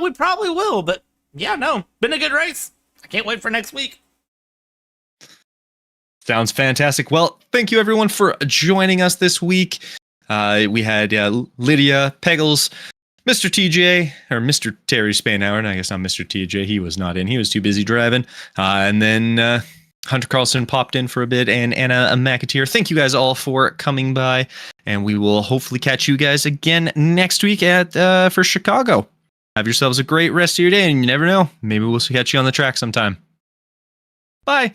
We probably will, but yeah, no. Been a good race. I can't wait for next week. Sounds fantastic. Well, thank you everyone for joining us this week. We had Lydia, Peggles, Mr. TJ, or Mr. Terry Spanauer, and I guess not Mr. TJ. He was not in. He was too busy driving. And then Hunter Carlson popped in for a bit, and Anna McAteer. Thank you guys all for coming by, and we will hopefully catch you guys again next week for Chicago. Have yourselves a great rest of your day, and you never know, maybe we'll catch you on the track sometime. Bye.